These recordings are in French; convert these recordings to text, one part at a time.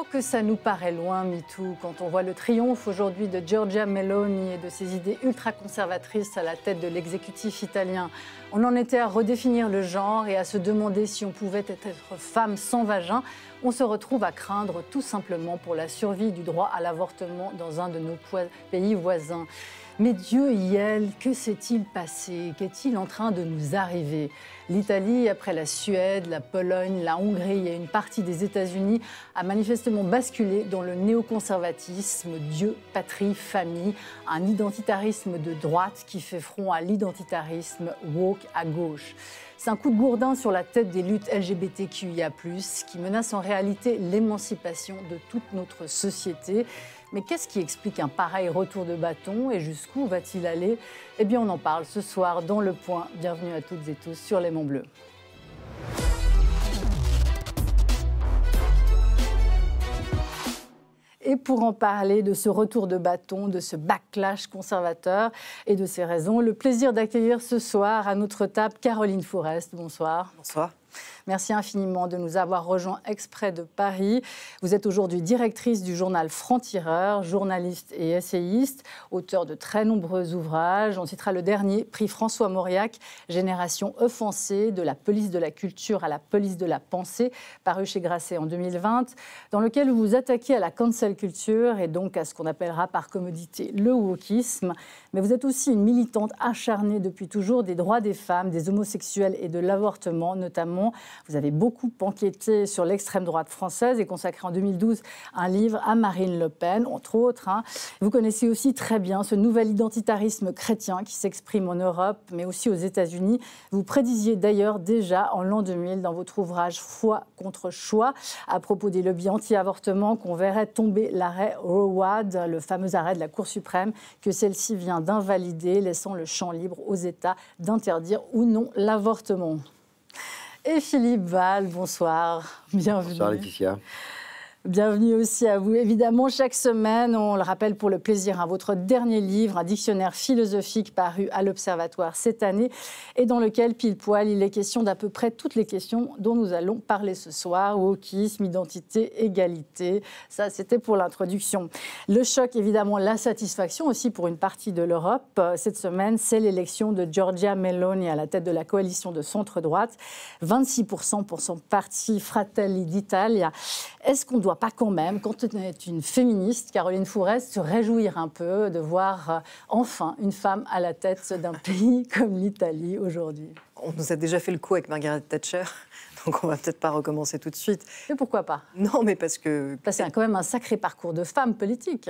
Alors que ça nous paraît loin, MeToo, quand on voit le triomphe aujourd'hui de Giorgia Meloni et de ses idées ultra-conservatrices à la tête de l'exécutif italien, on en était à redéfinir le genre et à se demander si on pouvait être femme sans vagin. On se retrouve à craindre tout simplement pour la survie du droit à l'avortement dans un de nos pays voisins. Mais Dieu Yel, que s'est-il passé? Qu'est-il en train de nous arriver? L'Italie, après la Suède, la Pologne, la Hongrie et une partie des États-Unis, a manifestement basculé dans le néoconservatisme, Dieu, patrie, famille, un identitarisme de droite qui fait front à l'identitarisme woke à gauche. C'est un coup de gourdin sur la tête des luttes LGBTQIA+, qui menace en réalité l'émancipation de toute notre société. Mais qu'est-ce qui explique un pareil retour de bâton et jusqu'où va-t-il aller? Eh bien, on en parle ce soir dans Le Point. Bienvenue à toutes et tous sur L'Aimant Bleu. Et pour en parler de ce retour de bâton, de ce backlash conservateur et de ses raisons, le plaisir d'accueillir ce soir à notre table Caroline Fourest. Bonsoir. Bonsoir. Merci infiniment de nous avoir rejoints exprès de Paris. Vous êtes aujourd'hui directrice du journal Franc-Tireur, journaliste et essayiste, auteur de très nombreux ouvrages. On citera le dernier, prix François Mauriac, Génération offensée, de la police de la culture à la police de la pensée, paru chez Grasset en 2020, dans lequel vous vous attaquez à la cancel culture et donc à ce qu'on appellera par commodité le wokisme. Mais vous êtes aussi une militante acharnée depuis toujours des droits des femmes, des homosexuels et de l'avortement notamment. Vous avez beaucoup enquêté sur l'extrême droite française et consacré en 2012 un livre à Marine Le Pen, entre autres. Vous connaissez aussi très bien ce nouvel identitarisme chrétien qui s'exprime en Europe, mais aussi aux États-Unis. Vous prédisiez d'ailleurs déjà en l'an 2000 dans votre ouvrage Foi contre choix, à propos des lobbies anti-avortement, qu'on verrait tomber l'arrêt Roe Wade, le fameux arrêt de la Cour suprême, que celle-ci vient d'invalider, laissant le champ libre aux États d'interdire ou non l'avortement. Et Philippe Val, bonsoir, bienvenue. Bonsoir Laetitia. Bienvenue aussi à vous. Évidemment, chaque semaine, on le rappelle pour le plaisir, votre dernier livre, un dictionnaire philosophique paru à l'Observatoire cette année et dans lequel, pile poil, il est question d'à peu près toutes les questions dont nous allons parler ce soir. Wokisme, identité, égalité. Ça, c'était pour l'introduction. Le choc, évidemment, la satisfaction aussi pour une partie de l'Europe. Cette semaine, c'est l'élection de Giorgia Meloni à la tête de la coalition de centre-droite. 26% pour son parti Fratelli d'Italia. Est-ce qu'on doit pas quand même, quand on est une féministe, Caroline Fourest, se réjouir un peu de voir enfin une femme à la tête d'un pays comme l'Italie aujourd'hui? On nous a déjà fait le coup avec Margaret Thatcher, donc on va peut-être pas recommencer tout de suite. Mais pourquoi pas? Non, mais parce que... C'est quand même un sacré parcours de femme politique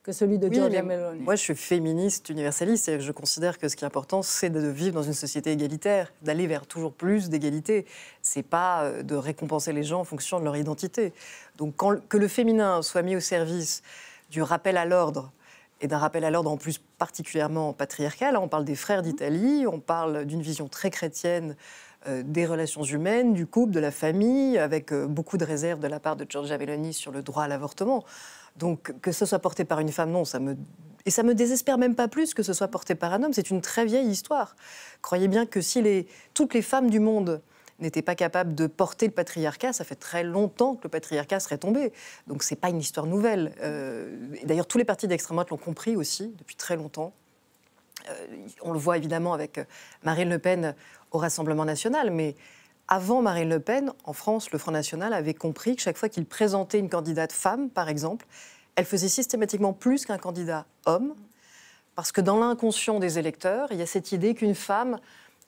que celui de Giorgia Meloni. Moi, je suis féministe universaliste et je considère que ce qui est important, c'est de vivre dans une société égalitaire, d'aller vers toujours plus d'égalité. C'est pas de récompenser les gens en fonction de leur identité. Donc, que le féminin soit mis au service du rappel à l'ordre, et d'un rappel à l'ordre en plus particulièrement patriarcal, on parle des frères d'Italie, on parle d'une vision très chrétienne des relations humaines, du couple, de la famille, avec beaucoup de réserves de la part de Giorgia Meloni sur le droit à l'avortement. Donc, que ce soit porté par une femme, non, ça me désespère même pas plus que ce soit porté par un homme. C'est une très vieille histoire. Croyez bien que si toutes les femmes du monde n'étaient pas capables de porter le patriarcat, ça fait très longtemps que le patriarcat serait tombé. Donc, c'est pas une histoire nouvelle. D'ailleurs, tous les partis d'extrême droite l'ont compris aussi, depuis très longtemps. On le voit évidemment avec Marine Le Pen au Rassemblement national, mais... Avant Marine Le Pen, en France, le Front National avait compris que chaque fois qu'il présentait une candidate femme, par exemple, elle faisait systématiquement plus qu'un candidat homme, parce que dans l'inconscient des électeurs, il y a cette idée qu'une femme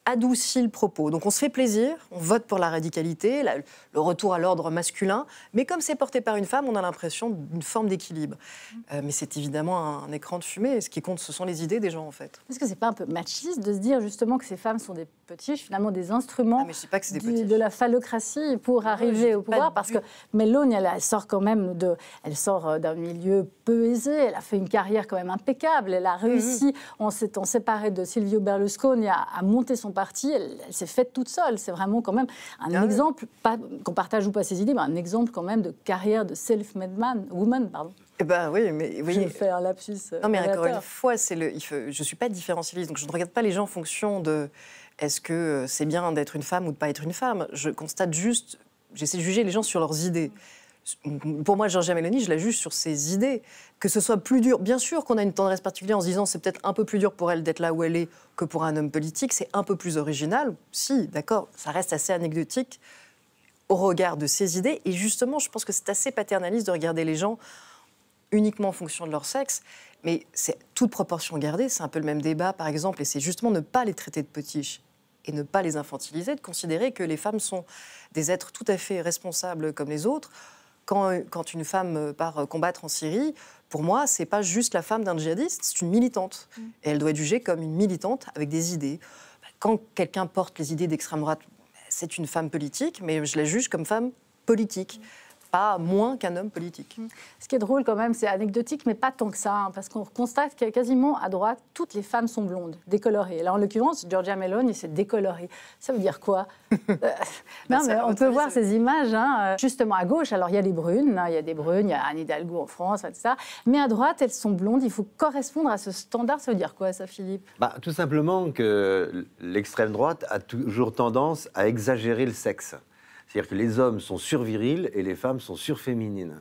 adoucit le propos. Donc on se fait plaisir, on vote pour la radicalité, le retour à l'ordre masculin, mais comme c'est porté par une femme, on a l'impression d'une forme d'équilibre. Mais c'est évidemment un écran de fumée. Ce qui compte, ce sont les idées des gens, en fait. Est-ce que c'est pas un peu machiste de se dire justement que ces femmes sont des petites, finalement des instruments de la phallocratie pour arriver au pouvoir? Parce que Meloni, elle sort quand même d'un milieu peu aisé, elle a fait une carrière quand même impeccable, elle a réussi, en s'étant séparée de Silvio Berlusconi, à monter son parti, elle s'est faite toute seule. C'est vraiment quand même un exemple, pas qu'on partage ou pas ses idées, mais un exemple quand même de carrière de self-made woman, pardon. Eh ben oui, mais oui. Je fais un lapsus. Non, mais encore une fois, je suis pas différentialiste, donc je ne regarde pas les gens en fonction de est-ce que c'est bien d'être une femme ou de pas être une femme. Je constate juste, j'essaie de juger les gens sur leurs idées. Pour moi, Giorgia Meloni, je la juge sur ses idées. Que ce soit plus dur, bien sûr qu'on a une tendresse particulière en se disant c'est peut-être un peu plus dur pour elle d'être là où elle est que pour un homme politique, c'est un peu plus original. Si, d'accord, ça reste assez anecdotique au regard de ses idées. Et justement, je pense que c'est assez paternaliste de regarder les gens uniquement en fonction de leur sexe. Mais c'est toute proportion gardée, c'est un peu le même débat, par exemple, et c'est justement ne pas les traiter de potiches et ne pas les infantiliser, de considérer que les femmes sont des êtres tout à fait responsables comme les autres. Quand une femme part combattre en Syrie, pour moi, c'est pas juste la femme d'un djihadiste, c'est une militante. Et elle doit être jugée comme une militante avec des idées. Quand quelqu'un porte les idées d'extrême droite, c'est une femme politique, mais je la juge comme femme politique. Pas moins qu'un homme politique. Ce qui est drôle quand même, c'est anecdotique, mais pas tant que ça, hein, parce qu'on constate que quasiment à droite, toutes les femmes sont blondes, décolorées. Là, en l'occurrence, Giorgia Meloni, c'est décolorée. Ça veut dire quoi Non, mais on peut voir ces images, hein, justement à gauche. Alors, il y a les brunes, hein, il y a des brunes, il y a Anne Hidalgo en France, tout ça. Mais à droite, elles sont blondes. Il faut correspondre à ce standard. Ça veut dire quoi, ça, Philippe? Tout simplement que l'extrême droite a toujours tendance à exagérer le sexe. C'est-à-dire que les hommes sont survirils et les femmes sont surféminines.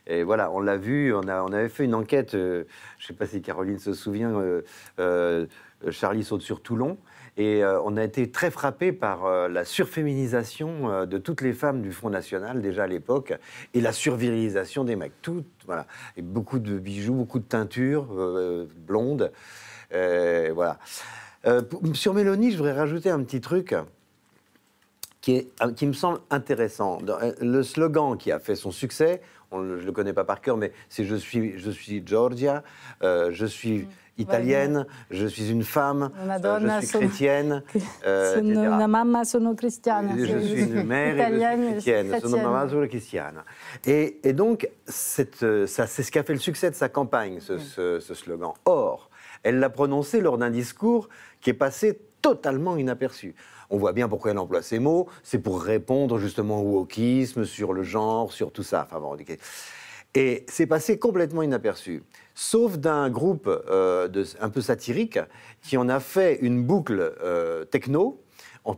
Et voilà, on l'a vu, on avait fait une enquête, je ne sais pas si Caroline se souvient, Charlie saute sur Toulon, et on a été très frappé par la surféminisation de toutes les femmes du Front National, déjà à l'époque, et la survirilisation des mecs. Voilà. Et beaucoup de bijoux, beaucoup de teintures blondes. Voilà. Sur Meloni, je voudrais rajouter un petit truc qui me semble intéressant. Le slogan qui a fait son succès, je ne le connais pas par cœur, mais c'est « Je suis Giorgia, je suis italienne, je suis une femme, je suis chrétienne, sono una mamma, sono cristiana. Je suis une mère et je suis chrétienne. Sono mamma, sono cristiana. Et donc, c'est ce qui a fait le succès de sa campagne, ce slogan. Or, elle l'a prononcé lors d'un discours qui est passé totalement inaperçu. On voit bien pourquoi elle emploie ces mots, c'est pour répondre justement au wokisme, sur le genre, sur tout ça. Enfin, bon, et c'est passé complètement inaperçu, sauf d'un groupe un peu satirique qui en a fait une boucle techno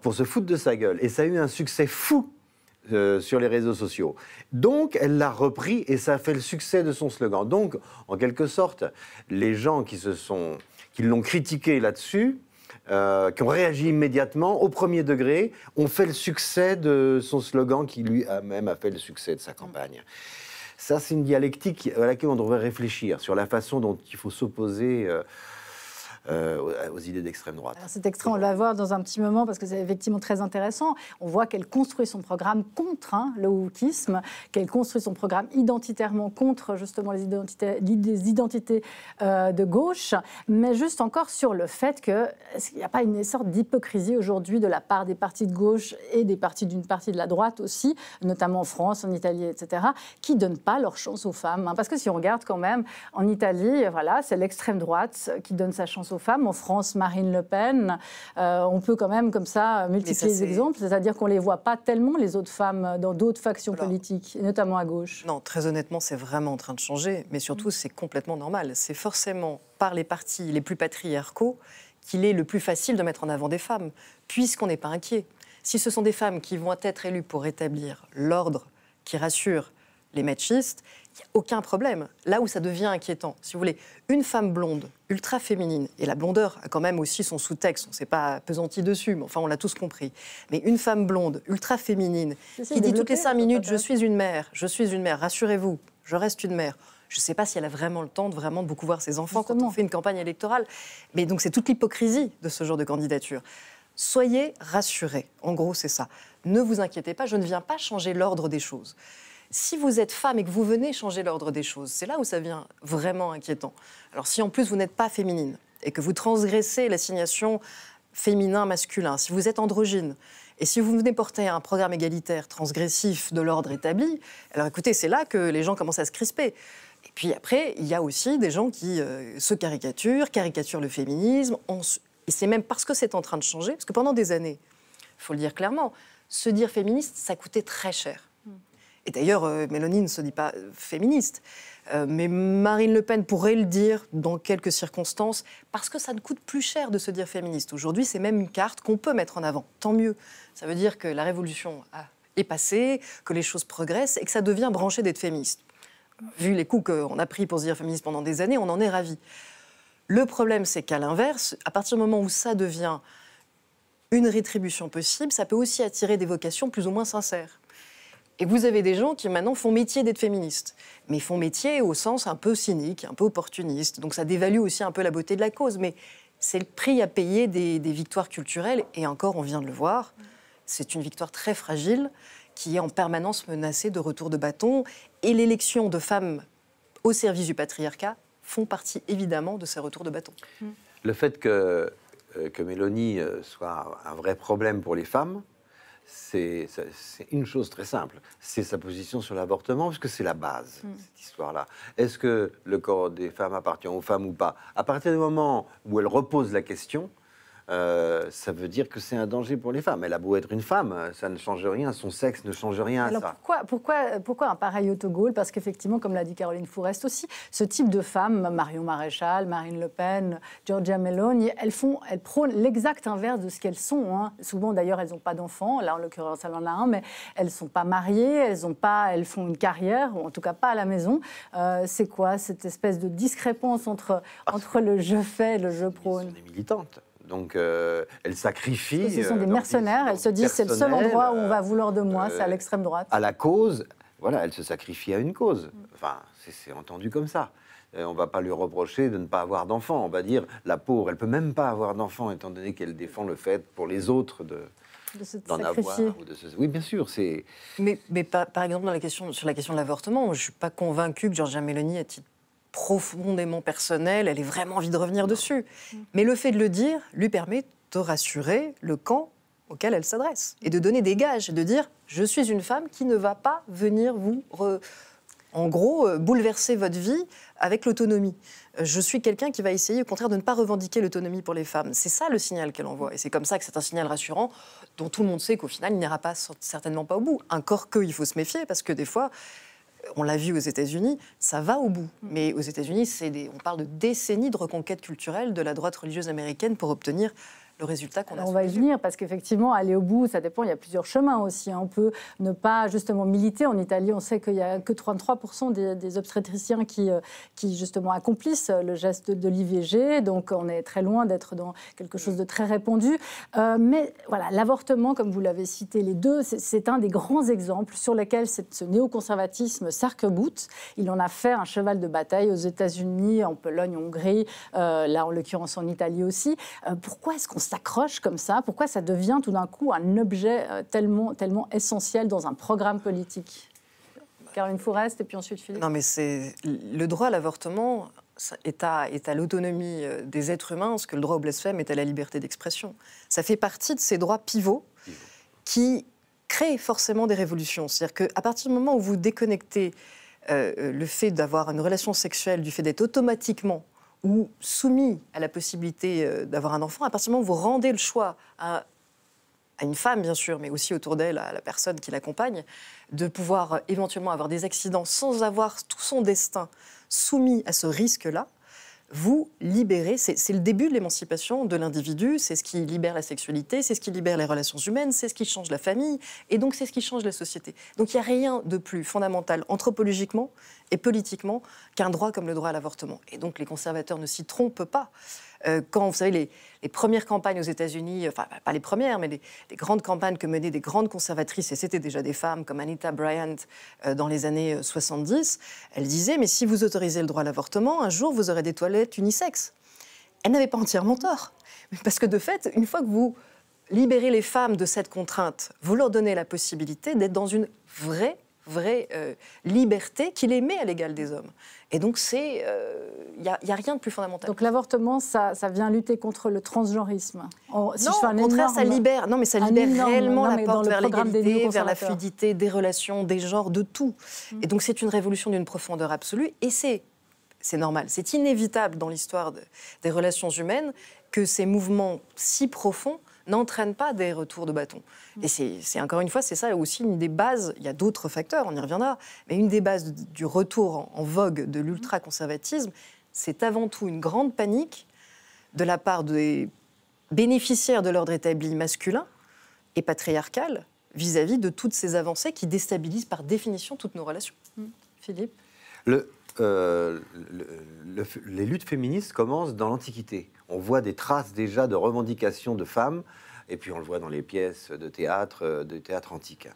pour se foutre de sa gueule. Et ça a eu un succès fou sur les réseaux sociaux. Donc, elle l'a repris et ça a fait le succès de son slogan. Donc, en quelque sorte, les gens qui l'ont critiqué là-dessus, qui ont réagi immédiatement, au premier degré, ont fait le succès de son slogan qui, lui-même, a fait le succès de sa campagne. Ça, c'est une dialectique à laquelle on devrait réfléchir, sur la façon dont il faut s'opposer aux idées d'extrême droite. Alors cet extrait, on va voir dans un petit moment, parce que c'est effectivement très intéressant. On voit qu'elle construit son programme contre le wokisme, qu'elle construit son programme identitairement contre justement les identités de gauche, mais juste encore sur le fait qu'il n'y a pas une sorte d'hypocrisie aujourd'hui de la part des partis de gauche et d'une partie de la droite aussi, notamment en France, en Italie, etc., qui ne donnent pas leur chance aux femmes. Hein. Parce que si on regarde quand même, en Italie, voilà, c'est l'extrême droite qui donne sa chance aux femmes. En France, Marine Le Pen. On peut quand même, comme ça, multiplier les exemples. C'est-à-dire qu'on ne les voit pas tellement, les autres femmes, dans d'autres factions politiques, notamment à gauche. Non, très honnêtement, c'est vraiment en train de changer. Mais surtout, c'est complètement normal. C'est forcément par les partis les plus patriarcaux qu'il est le plus facile de mettre en avant des femmes, puisqu'on n'est pas inquiet. Si ce sont des femmes qui vont être élues pour rétablir l'ordre qui rassure les machistes, il n'y a aucun problème. Là où ça devient inquiétant, si vous voulez, une femme blonde, ultra féminine, et la blondeur a quand même aussi son sous-texte, on ne s'est pas pesanti dessus, mais enfin on l'a tous compris, mais une femme blonde, ultra féminine, qui dit toutes les 5 minutes « je suis une mère, rassurez-vous, je reste une mère », je ne sais pas si elle a vraiment le temps de vraiment beaucoup voir ses enfants quand on fait une campagne électorale. Mais donc c'est toute l'hypocrisie de ce genre de candidature. Soyez rassurés, en gros c'est ça. Ne vous inquiétez pas, je ne viens pas changer l'ordre des choses. Si vous êtes femme et que vous venez changer l'ordre des choses, c'est là où ça devient vraiment inquiétant. Alors si en plus vous n'êtes pas féminine et que vous transgressez l'assignation féminin-masculin, si vous êtes androgyne, et si vous venez porter un programme égalitaire transgressif de l'ordre établi, alors écoutez, c'est là que les gens commencent à se crisper. Et puis après, il y a aussi des gens qui se caricaturent le féminisme, et c'est même parce que c'est en train de changer, parce que pendant des années, il faut le dire clairement, se dire féministe, ça coûtait très cher. Et d'ailleurs, Meloni ne se dit pas féministe. Mais Marine Le Pen pourrait le dire dans quelques circonstances, parce que ça ne coûte plus cher de se dire féministe. Aujourd'hui, c'est même une carte qu'on peut mettre en avant. Tant mieux. Ça veut dire que la révolution a est passé, que les choses progressent et que ça devient branché d'être féministe. Vu les coups qu'on a pris pour se dire féministe pendant des années, on en est ravis. Le problème, c'est qu'à l'inverse, à partir du moment où ça devient une rétribution possible, ça peut aussi attirer des vocations plus ou moins sincères. Et vous avez des gens qui maintenant font métier d'être féministes, mais font métier au sens un peu cynique, un peu opportuniste. Donc ça dévalue aussi un peu la beauté de la cause, mais c'est le prix à payer des victoires culturelles. Et encore, on vient de le voir, c'est une victoire très fragile qui est en permanence menacée de retour de bâton. Et l'élection de femmes au service du patriarcat font partie évidemment de ces retours de bâton. Le fait que Mélanie soit un vrai problème pour les femmes, c'est une chose très simple. C'est sa position sur l'avortement, parce que c'est la base, cette histoire-là. Est-ce que le corps des femmes appartient aux femmes ou pas? À partir du moment où elle repose la question, ça veut dire que c'est un danger pour les femmes. Elle a beau être une femme, ça ne change rien, son sexe ne change rien à ça. Pourquoi un pareil autogol? Parce qu'effectivement, comme l'a dit Caroline Fourest aussi, ce type de femmes, Marion Maréchal, Marine Le Pen, Giorgia Meloni, elles prônent l'exact inverse de ce qu'elles sont. Hein. Souvent, d'ailleurs, elles n'ont pas d'enfants. Là, en l'occurrence, elle en a un, mais elles ne sont pas mariées, elles font une carrière, ou en tout cas pas à la maison. C'est quoi cette espèce de discrépance entre le je fais et le je prône? Ce sont des militantes. Donc, elles sacrifient... Parce que ce sont des mercenaires, elles se disent c'est le seul endroit où on va vouloir de moi, c'est à l'extrême droite. À la cause, voilà, elles se sacrifient à une cause. Enfin, c'est entendu comme ça. On ne va pas lui reprocher de ne pas avoir d'enfants. On va dire, la pauvre, elle ne peut même pas avoir d'enfants, étant donné qu'elle défend le fait pour les autres d'en avoir. Oui, bien sûr. Mais par exemple, sur la question de l'avortement, je ne suis pas convaincue que Giorgia Meloni, à titre profondément personnel, elle ait vraiment envie de revenir dessus. Mais le fait de le dire lui permet de rassurer le camp auquel elle s'adresse et de donner des gages, de dire « je suis une femme qui ne va pas venir vous, en gros, bouleverser votre vie avec l'autonomie. Je suis quelqu'un qui va essayer au contraire de ne pas revendiquer l'autonomie pour les femmes. » C'est ça le signal qu'elle envoie. Et c'est comme ça que c'est un signal rassurant dont tout le monde sait qu'au final, il n'ira certainement pas au bout. Encore qu'il faut se méfier parce que des fois... On l'a vu aux États-Unis, ça va au bout. Mais aux États-Unis, on parle de décennies de reconquête culturelle de la droite religieuse américaine pour obtenir le résultat qu'on a. On va y venir parce qu'effectivement, aller au bout, ça dépend. Il y a plusieurs chemins aussi. On peut ne pas justement militer. En Italie, on sait qu'il n'y a que 33% des obstétriciens qui justement accomplissent le geste de l'IVG. Donc, on est très loin d'être dans quelque chose de très répandu. Mais voilà, l'avortement, comme vous l'avez cité les deux, c'est un des grands exemples sur lesquels ce néoconservatisme s'arc-boute. Il en a fait un cheval de bataille aux États-Unis, en Pologne, en Hongrie, là en l'occurrence en Italie aussi. Pourquoi est-ce qu'on s'accroche comme ça? Pourquoi ça devient tout d'un coup un objet tellement essentiel dans un programme politique? Caroline Fourest et puis ensuite Philippe. Non, mais le droit à l'avortement est à l'autonomie des êtres humains, ce que le droit au blasphème est à la liberté d'expression. Ça fait partie de ces droits pivots qui créent forcément des révolutions. C'est-à-dire qu'à partir du moment où vous déconnectez le fait d'avoir une relation sexuelle du fait d'être automatiquement ou soumis à la possibilité d'avoir un enfant, à partir du moment où vous rendez le choix à une femme, bien sûr, mais aussi autour d'elle, à la personne qui l'accompagne, de pouvoir éventuellement avoir des accidents sans avoir tout son destin soumis à ce risque-là, vous libérez, c'est le début de l'émancipation de l'individu, c'est ce qui libère la sexualité, c'est ce qui libère les relations humaines, c'est ce qui change la famille, et donc c'est ce qui change la société. Donc il n'y a rien de plus fondamental anthropologiquement et politiquement qu'un droit comme le droit à l'avortement. Et donc les conservateurs ne s'y trompent pas. Quand, vous savez, les premières campagnes aux États-Unis, enfin pas les premières, mais les grandes campagnes que menaient des grandes conservatrices, et c'était déjà des femmes comme Anita Bryant dans les années 70, elles disaient « mais si vous autorisez le droit à l'avortement, un jour vous aurez des toilettes unisexes ». Elles n'avaient pas entièrement tort. Parce que de fait, une fois que vous libérez les femmes de cette contrainte, vous leur donnez la possibilité d'être dans une vraie liberté qui les met à l'égal des hommes. Et donc, il n'y a rien de plus fondamental. Donc l'avortement, ça vient lutter contre le transgenrisme. Non, au contraire, ça libère réellement la porte vers l'égalité, vers la fluidité des relations, des genres, de tout. Et donc, c'est une révolution d'une profondeur absolue. Et c'est normal, c'est inévitable dans l'histoire des relations humaines que ces mouvements si profonds n'entraînent pas des retours de bâton. Et c'est encore une fois, c'est ça aussi une des bases, il y a d'autres facteurs, on y reviendra, mais une des bases du retour en vogue de l'ultra-conservatisme, c'est avant tout une grande panique de la part des bénéficiaires de l'ordre établi masculin et patriarcal, vis-à-vis de toutes ces avancées qui déstabilisent par définition toutes nos relations. Philippe ? Les luttes féministes commencent dans l'Antiquité. On voit des traces déjà de revendications de femmes, et puis on le voit dans les pièces de théâtre antique.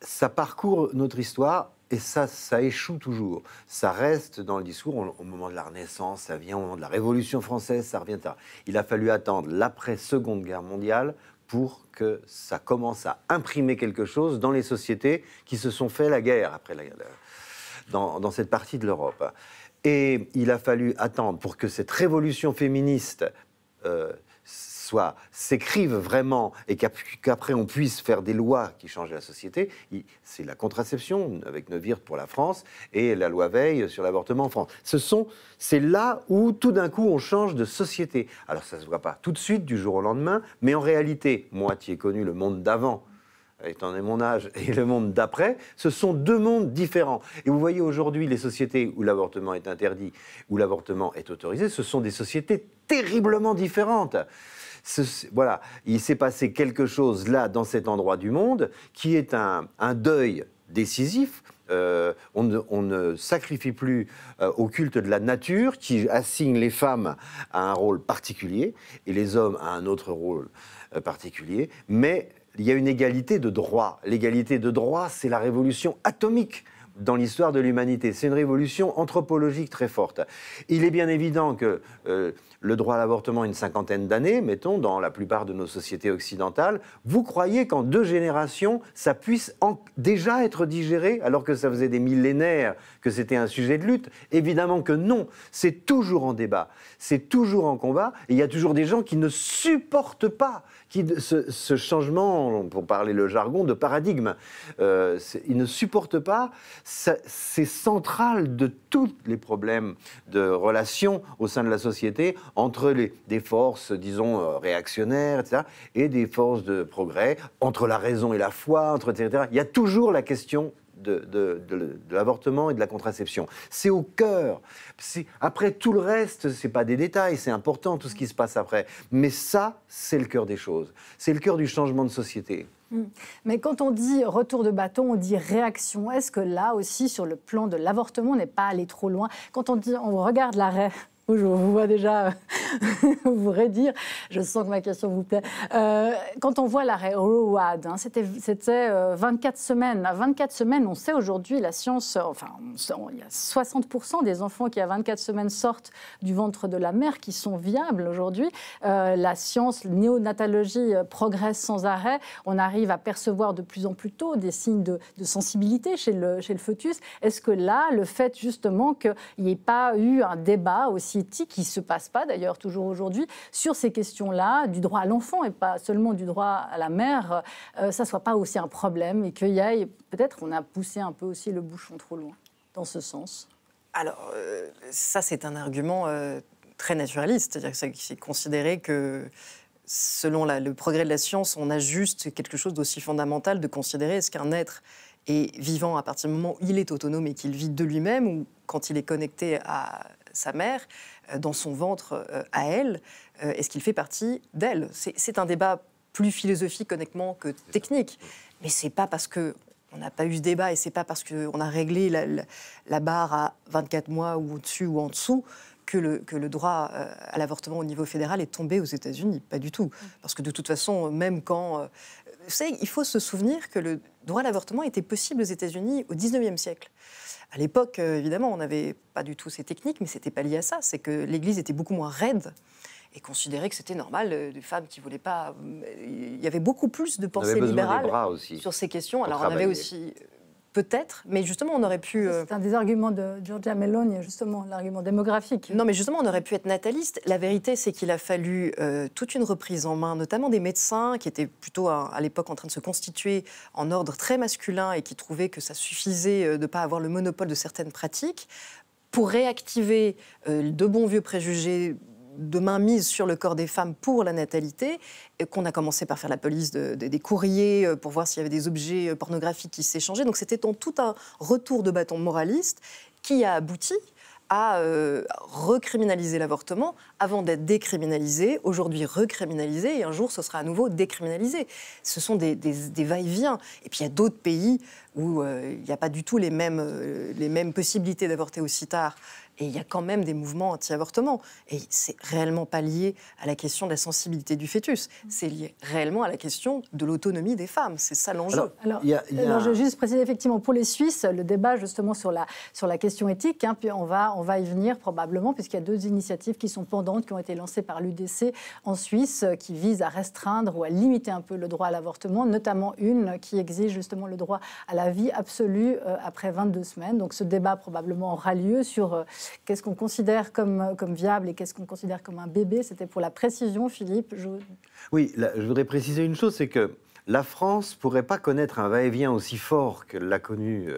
Ça parcourt notre histoire, et ça échoue toujours. Ça reste dans le discours au moment de la Renaissance, ça vient au moment de la Révolution française, ça revient tard. Il a fallu attendre l'après-Seconde Guerre mondiale pour que ça commence à imprimer quelque chose dans les sociétés qui se sont fait la guerre après la guerre. Dans cette partie de l'Europe. Et il a fallu attendre pour que cette révolution féministe s'écrive vraiment et qu'après on puisse faire des lois qui changent la société. C'est la contraception avec Neuwirth pour la France et la loi Veil sur l'avortement en France. C'est là où tout d'un coup on change de société. Alors ça ne se voit pas tout de suite du jour au lendemain, mais en réalité, moi qui ai connu le monde d'avant, étant donné mon âge, et le monde d'après, ce sont deux mondes différents. Et vous voyez aujourd'hui les sociétés où l'avortement est interdit, où l'avortement est autorisé, ce sont des sociétés terriblement différentes. Voilà, il s'est passé quelque chose là, dans cet endroit du monde, qui est un deuil décisif. On ne sacrifie plus au culte de la nature, qui assigne les femmes à un rôle particulier, et les hommes à un autre rôle particulier, mais il y a une égalité de droit. L'égalité de droit, c'est la révolution atomique dans l'histoire de l'humanité. C'est une révolution anthropologique très forte. Il est bien évident que le droit à l'avortement a une cinquantaine d'années, mettons, dans la plupart de nos sociétés occidentales. Vous croyez qu'en 2 générations, ça puisse déjà être digéré, alors que ça faisait des millénaires que c'était un sujet de lutte? Évidemment que non. C'est toujours en débat, c'est toujours en combat, et il y a toujours des gens qui ne supportent pas ce changement, pour parler le jargon, de paradigme. Ils ne supportent pas. C'est central de tous les problèmes de relations au sein de la société entre des forces, disons, réactionnaires, etc., et des forces de progrès, entre la raison et la foi, etc. Il y a toujours la question de l'avortement et de la contraception. C'est au cœur. Après, tout le reste, c'est pas des détails, c'est important, tout ce qui se passe après. Mais ça, c'est le cœur des choses. C'est le cœur du changement de société. Mais quand on dit retour de bâton, on dit réaction. Est-ce que là aussi, sur le plan de l'avortement, on n'est pas allé trop loin? Quand on regarde l'arrêt, je vous vois déjà vous redire, je sens que ma question vous plaît. Quand on voit l'arrêt Roe Wade, c'était 24 semaines. À 24 semaines, on sait aujourd'hui, la science, il y a 60% des enfants qui à 24 semaines sortent du ventre de la mère qui sont viables aujourd'hui. La science, la néonatologie progresse sans arrêt. On arrive à percevoir de plus en plus tôt des signes de sensibilité chez le fœtus. Est-ce que là, le fait justement qu'il n'y ait pas eu un débat aussi éthique, qui ne se passe pas d'ailleurs toujours aujourd'hui, sur ces questions-là, du droit à l'enfant et pas seulement du droit à la mère, ça ne soit pas aussi un problème et qu'il y ait, peut-être on a poussé un peu aussi le bouchon trop loin dans ce sens? Alors, ça c'est un argument très naturaliste, c'est-à-dire que c'est considéré que selon le progrès de la science, on a juste quelque chose d'aussi fondamental de considérer est-ce qu'un être est vivant à partir du moment où il est autonome et qu'il vit de lui-même, ou quand il est connecté à sa mère, dans son ventre à elle, est-ce qu'il fait partie d'elle? C'est un débat plus philosophique honnêtement que technique, mais c'est pas parce qu'on n'a pas eu ce débat et c'est pas parce qu'on a réglé la barre à 24 mois ou au-dessus ou en dessous que le droit à l'avortement au niveau fédéral est tombé aux États-Unis. Pas du tout. Parce que de toute façon, même quand... vous savez, il faut se souvenir que le droit à l'avortement était possible aux États-Unis au 19e siècle. À l'époque, évidemment, on n'avait pas du tout ces techniques, mais ce n'était pas lié à ça. C'est que l'Église était beaucoup moins raide et considérait que c'était normal, des femmes qui ne voulaient pas... Il y avait beaucoup plus de pensée libérale sur ces questions. Alors, on avait aussi... Peut-être, mais justement, on aurait pu... C'est un des arguments de Giorgia Meloni, justement, l'argument démographique. Non, mais justement, on aurait pu être nataliste. La vérité, c'est qu'il a fallu toute une reprise en main, notamment des médecins qui étaient plutôt, à l'époque, en train de se constituer en ordre très masculin et qui trouvaient que ça suffisait de ne pas avoir le monopole de certaines pratiques, pour réactiver de bons vieux préjugés de mainmise sur le corps des femmes pour la natalité, qu'on a commencé par faire la police des courriers pour voir s'il y avait des objets pornographiques qui s'échangeaient. Donc c'était tout un retour de bâton moraliste qui a abouti à recriminaliser l'avortement avant d'être décriminalisé, aujourd'hui recriminalisé, et un jour ce sera à nouveau décriminalisé. Ce sont des va-et-vient. Et puis il y a d'autres pays où il n'y a pas du tout les mêmes possibilités d'avorter aussi tard. Et il y a quand même des mouvements anti-avortement. Et c'est réellement pas lié à la question de la sensibilité du fœtus. C'est lié réellement à la question de l'autonomie des femmes. C'est ça l'enjeu. Alors, je veux juste préciser, effectivement, pour les Suisses, le débat justement sur la question éthique, hein, puis on va y venir probablement, puisqu'il y a 2 initiatives qui sont pendantes, qui ont été lancées par l'UDC en Suisse, qui visent à restreindre ou à limiter un peu le droit à l'avortement, notamment une qui exige justement le droit à la vie absolue après 22 semaines. Donc ce débat probablement aura lieu sur... qu'est-ce qu'on considère comme viable et qu'est-ce qu'on considère comme un bébé? C'était pour la précision, Philippe. Oui, je voudrais préciser une chose, c'est que la France ne pourrait pas connaître un va-et-vient aussi fort que l'ont connu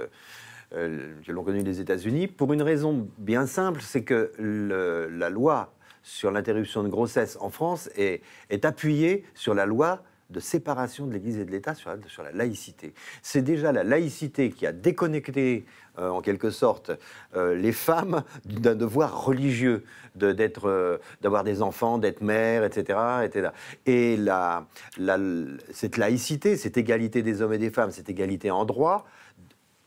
les États-Unis, pour une raison bien simple, c'est que la loi sur l'interruption de grossesse en France est appuyée sur la loi de séparation de l'Église et de l'État sur la laïcité. C'est déjà la laïcité qui a déconnecté, en quelque sorte, les femmes d'un devoir religieux, d'avoir des enfants, d'être mère, etc. etc. Et cette laïcité, cette égalité des hommes et des femmes, cette égalité en droit,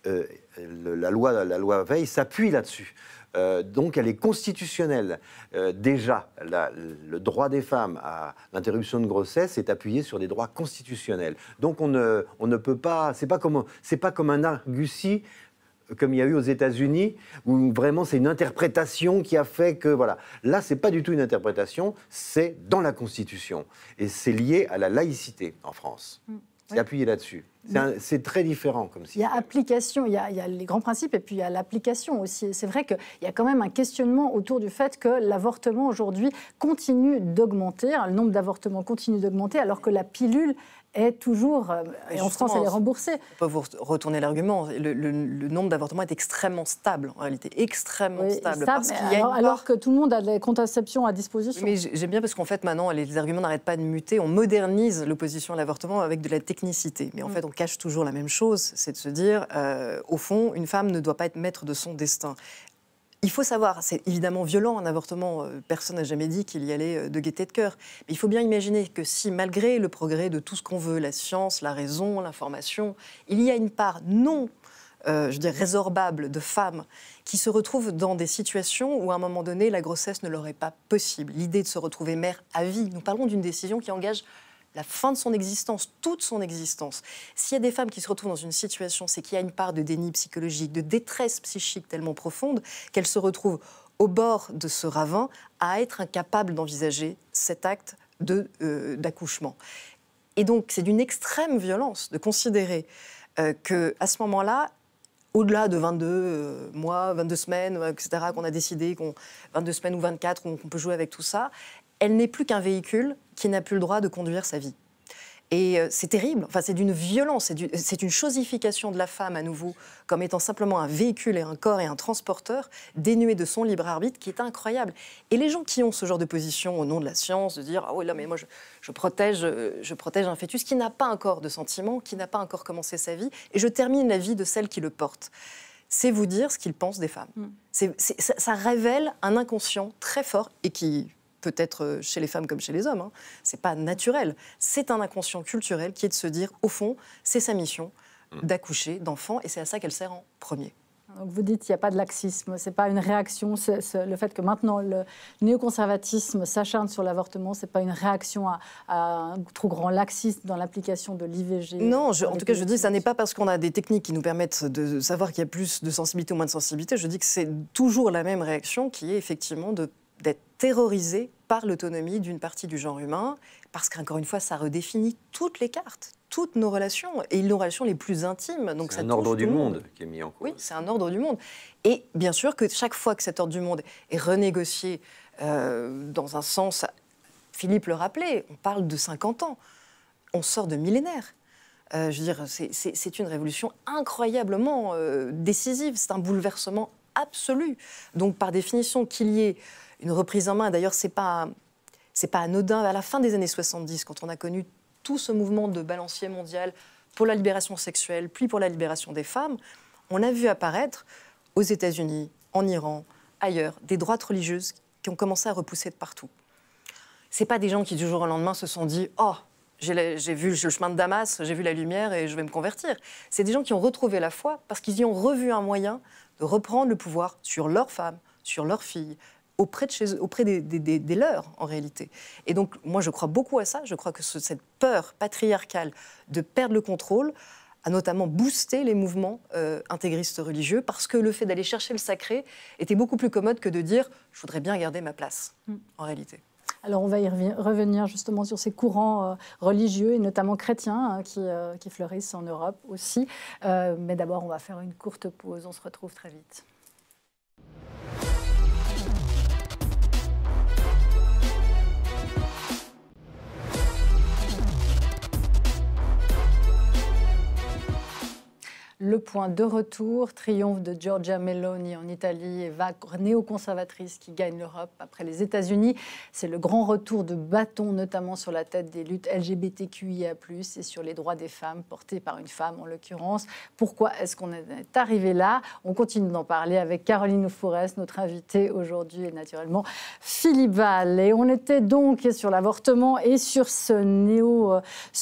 la loi Veil s'appuie là-dessus. Donc elle est constitutionnelle. Déjà, le droit des femmes à l'interruption de grossesse est appuyé sur des droits constitutionnels. Donc on ne peut pas... C'est pas comme un argutie comme il y a eu aux États-Unis, où vraiment c'est une interprétation qui a fait que... Voilà. Là, c'est pas du tout une interprétation, c'est dans la Constitution. Et c'est lié à la laïcité en France. C'est appuyé là-dessus. C'est très différent comme système. Il y a application, il y a les grands principes et puis il y a l'application aussi. C'est vrai qu'il y a quand même un questionnement autour du fait que l'avortement aujourd'hui continue d'augmenter, le nombre d'avortements continue d'augmenter alors que la pilule est toujours, et en France elle est remboursée. On peut vous retourner l'argument, le nombre d'avortements est extrêmement stable en réalité, extrêmement stable. Parce qu'il y a alors que tout le monde a des contraceptions à disposition. Mais j'aime bien parce qu'en fait maintenant les arguments n'arrêtent pas de muter, on modernise l'opposition à l'avortement avec de la technicité. Mais en fait on cache toujours la même chose, c'est de se dire, au fond, une femme ne doit pas être maître de son destin. Il faut savoir, c'est évidemment violent un avortement, personne n'a jamais dit qu'il y allait de gaieté de cœur. Mais il faut bien imaginer que si, malgré le progrès de tout ce qu'on veut, la science, la raison, l'information, il y a une part non, résorbable de femmes qui se retrouvent dans des situations où à un moment donné, la grossesse ne leur est pas possible. L'idée de se retrouver mère à vie, nous parlons d'une décision qui engage la fin de son existence, toute son existence. S'il y a des femmes qui se retrouvent dans une situation, c'est qu'il y a une part de déni psychologique, de détresse psychique tellement profonde qu'elles se retrouvent au bord de ce ravin à être incapables d'envisager cet acte d'accouchement. Et donc, c'est d'une extrême violence de considérer qu'à ce moment-là, au-delà de 22 mois, 22 semaines, etc., qu'on a décidé, 22 semaines ou 24, qu'on peut jouer avec tout ça, elle n'est plus qu'un véhicule qui n'a plus le droit de conduire sa vie. Et c'est terrible, enfin, c'est d'une violence, c'est une chosification de la femme à nouveau, comme étant simplement un véhicule et un corps et un transporteur dénué de son libre arbitre qui est incroyable. Et les gens qui ont ce genre de position au nom de la science, de dire « Ah oui, là, mais moi, je protège un fœtus qui n'a pas encore de sentiments, qui n'a pas encore commencé sa vie, et je termine la vie de celle qui le porte ». C'est vous dire ce qu'ils pensent des femmes. Ça révèle un inconscient très fort et qui... peut-être chez les femmes comme chez les hommes, c'est pas naturel. C'est un inconscient culturel qui est de se dire, au fond, c'est sa mission d'accoucher d'enfants et c'est à ça qu'elle sert en premier. Donc vous dites qu'il n'y a pas de laxisme, c'est pas une réaction, le fait que maintenant le néoconservatisme s'acharne sur l'avortement, c'est pas une réaction à un trop grand laxisme dans l'application de l'IVG. Non, en tout cas je dis, ça n'est pas parce qu'on a des techniques qui nous permettent de savoir qu'il y a plus de sensibilité ou moins de sensibilité, je dis que c'est toujours la même réaction qui est effectivement d'être terrorisé par l'autonomie d'une partie du genre humain, parce qu'encore une fois, ça redéfinit toutes les cartes, toutes nos relations, et nos relations les plus intimes. Donc c'est un ordre du monde qui est mis en cause. Oui, c'est un ordre du monde. Et bien sûr que chaque fois que cet ordre du monde est renégocié dans un sens, Philippe le rappelait, on parle de 50 ans, on sort de millénaires. Je veux dire, c'est une révolution incroyablement décisive, c'est un bouleversement absolu. Donc par définition, qu'il y ait une reprise en main, d'ailleurs, c'est pas anodin. À la fin des années 70, quand on a connu tout ce mouvement de balancier mondial pour la libération sexuelle, puis pour la libération des femmes, on a vu apparaître aux États-Unis, en Iran, ailleurs, des droites religieuses qui ont commencé à repousser de partout. Ce n'est pas des gens qui, du jour au lendemain, se sont dit « Oh, j'ai vu le chemin de Damas, j'ai vu la lumière et je vais me convertir ». C'est des gens qui ont retrouvé la foi parce qu'ils y ont revu un moyen de reprendre le pouvoir sur leurs femmes, sur leurs filles, auprès des leurs, en réalité. Et donc, moi, je crois beaucoup à ça. Je crois que cette peur patriarcale de perdre le contrôle a notamment boosté les mouvements intégristes religieux parce que le fait d'aller chercher le sacré était beaucoup plus commode que de dire « je voudrais bien garder ma place », en réalité. Alors on va y revenir justement sur ces courants religieux et notamment chrétiens qui fleurissent en Europe aussi. Mais d'abord, on va faire une courte pause. On se retrouve très vite. Le point de retour, triomphe de Giorgia Meloni en Italie et vague néoconservatrice qui gagne l'Europe après les États-Unis. C'est le grand retour de bâton, notamment sur la tête des luttes LGBTQIA+, et sur les droits des femmes, portés par une femme en l'occurrence. Pourquoi est-ce qu'on est arrivé là? On continue d'en parler avec Caroline Fourest, notre invitée aujourd'hui, et naturellement Philippe Val. Et on était donc sur l'avortement et sur ce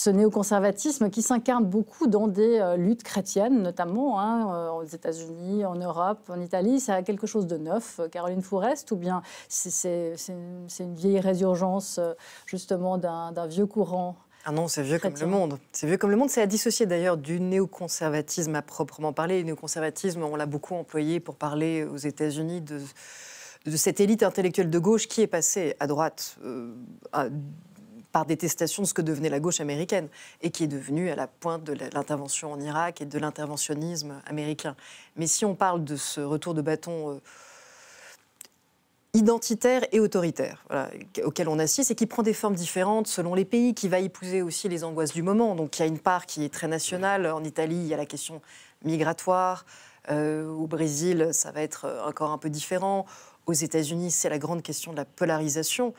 néoconservatisme qui s'incarne beaucoup dans des luttes chrétiennes, notamment aux États-Unis, en Europe, en Italie. Ça a quelque chose de neuf, Caroline Fourest, ou bien c'est une vieille résurgence justement d'un vieux courant? Ah non, c'est vieux chrétien. Comme le monde. C'est vieux comme le monde. C'est à dissocier d'ailleurs du néoconservatisme à proprement parler. Le néoconservatisme, on l'a beaucoup employé pour parler aux États-Unis de cette élite intellectuelle de gauche qui est passée à droite par détestation de ce que devenait la gauche américaine et qui est devenue à la pointe de l'intervention en Irak et de l'interventionnisme américain. Mais si on parle de ce retour de bâton identitaire et autoritaire, voilà, auquel on assiste et qui prend des formes différentes selon les pays, qui va épouser aussi les angoisses du moment. Donc il y a une part qui est très nationale. En Italie, il y a la question migratoire. Au Brésil, ça va être encore un peu différent. Aux États-Unis, c'est la grande question de la polarisation.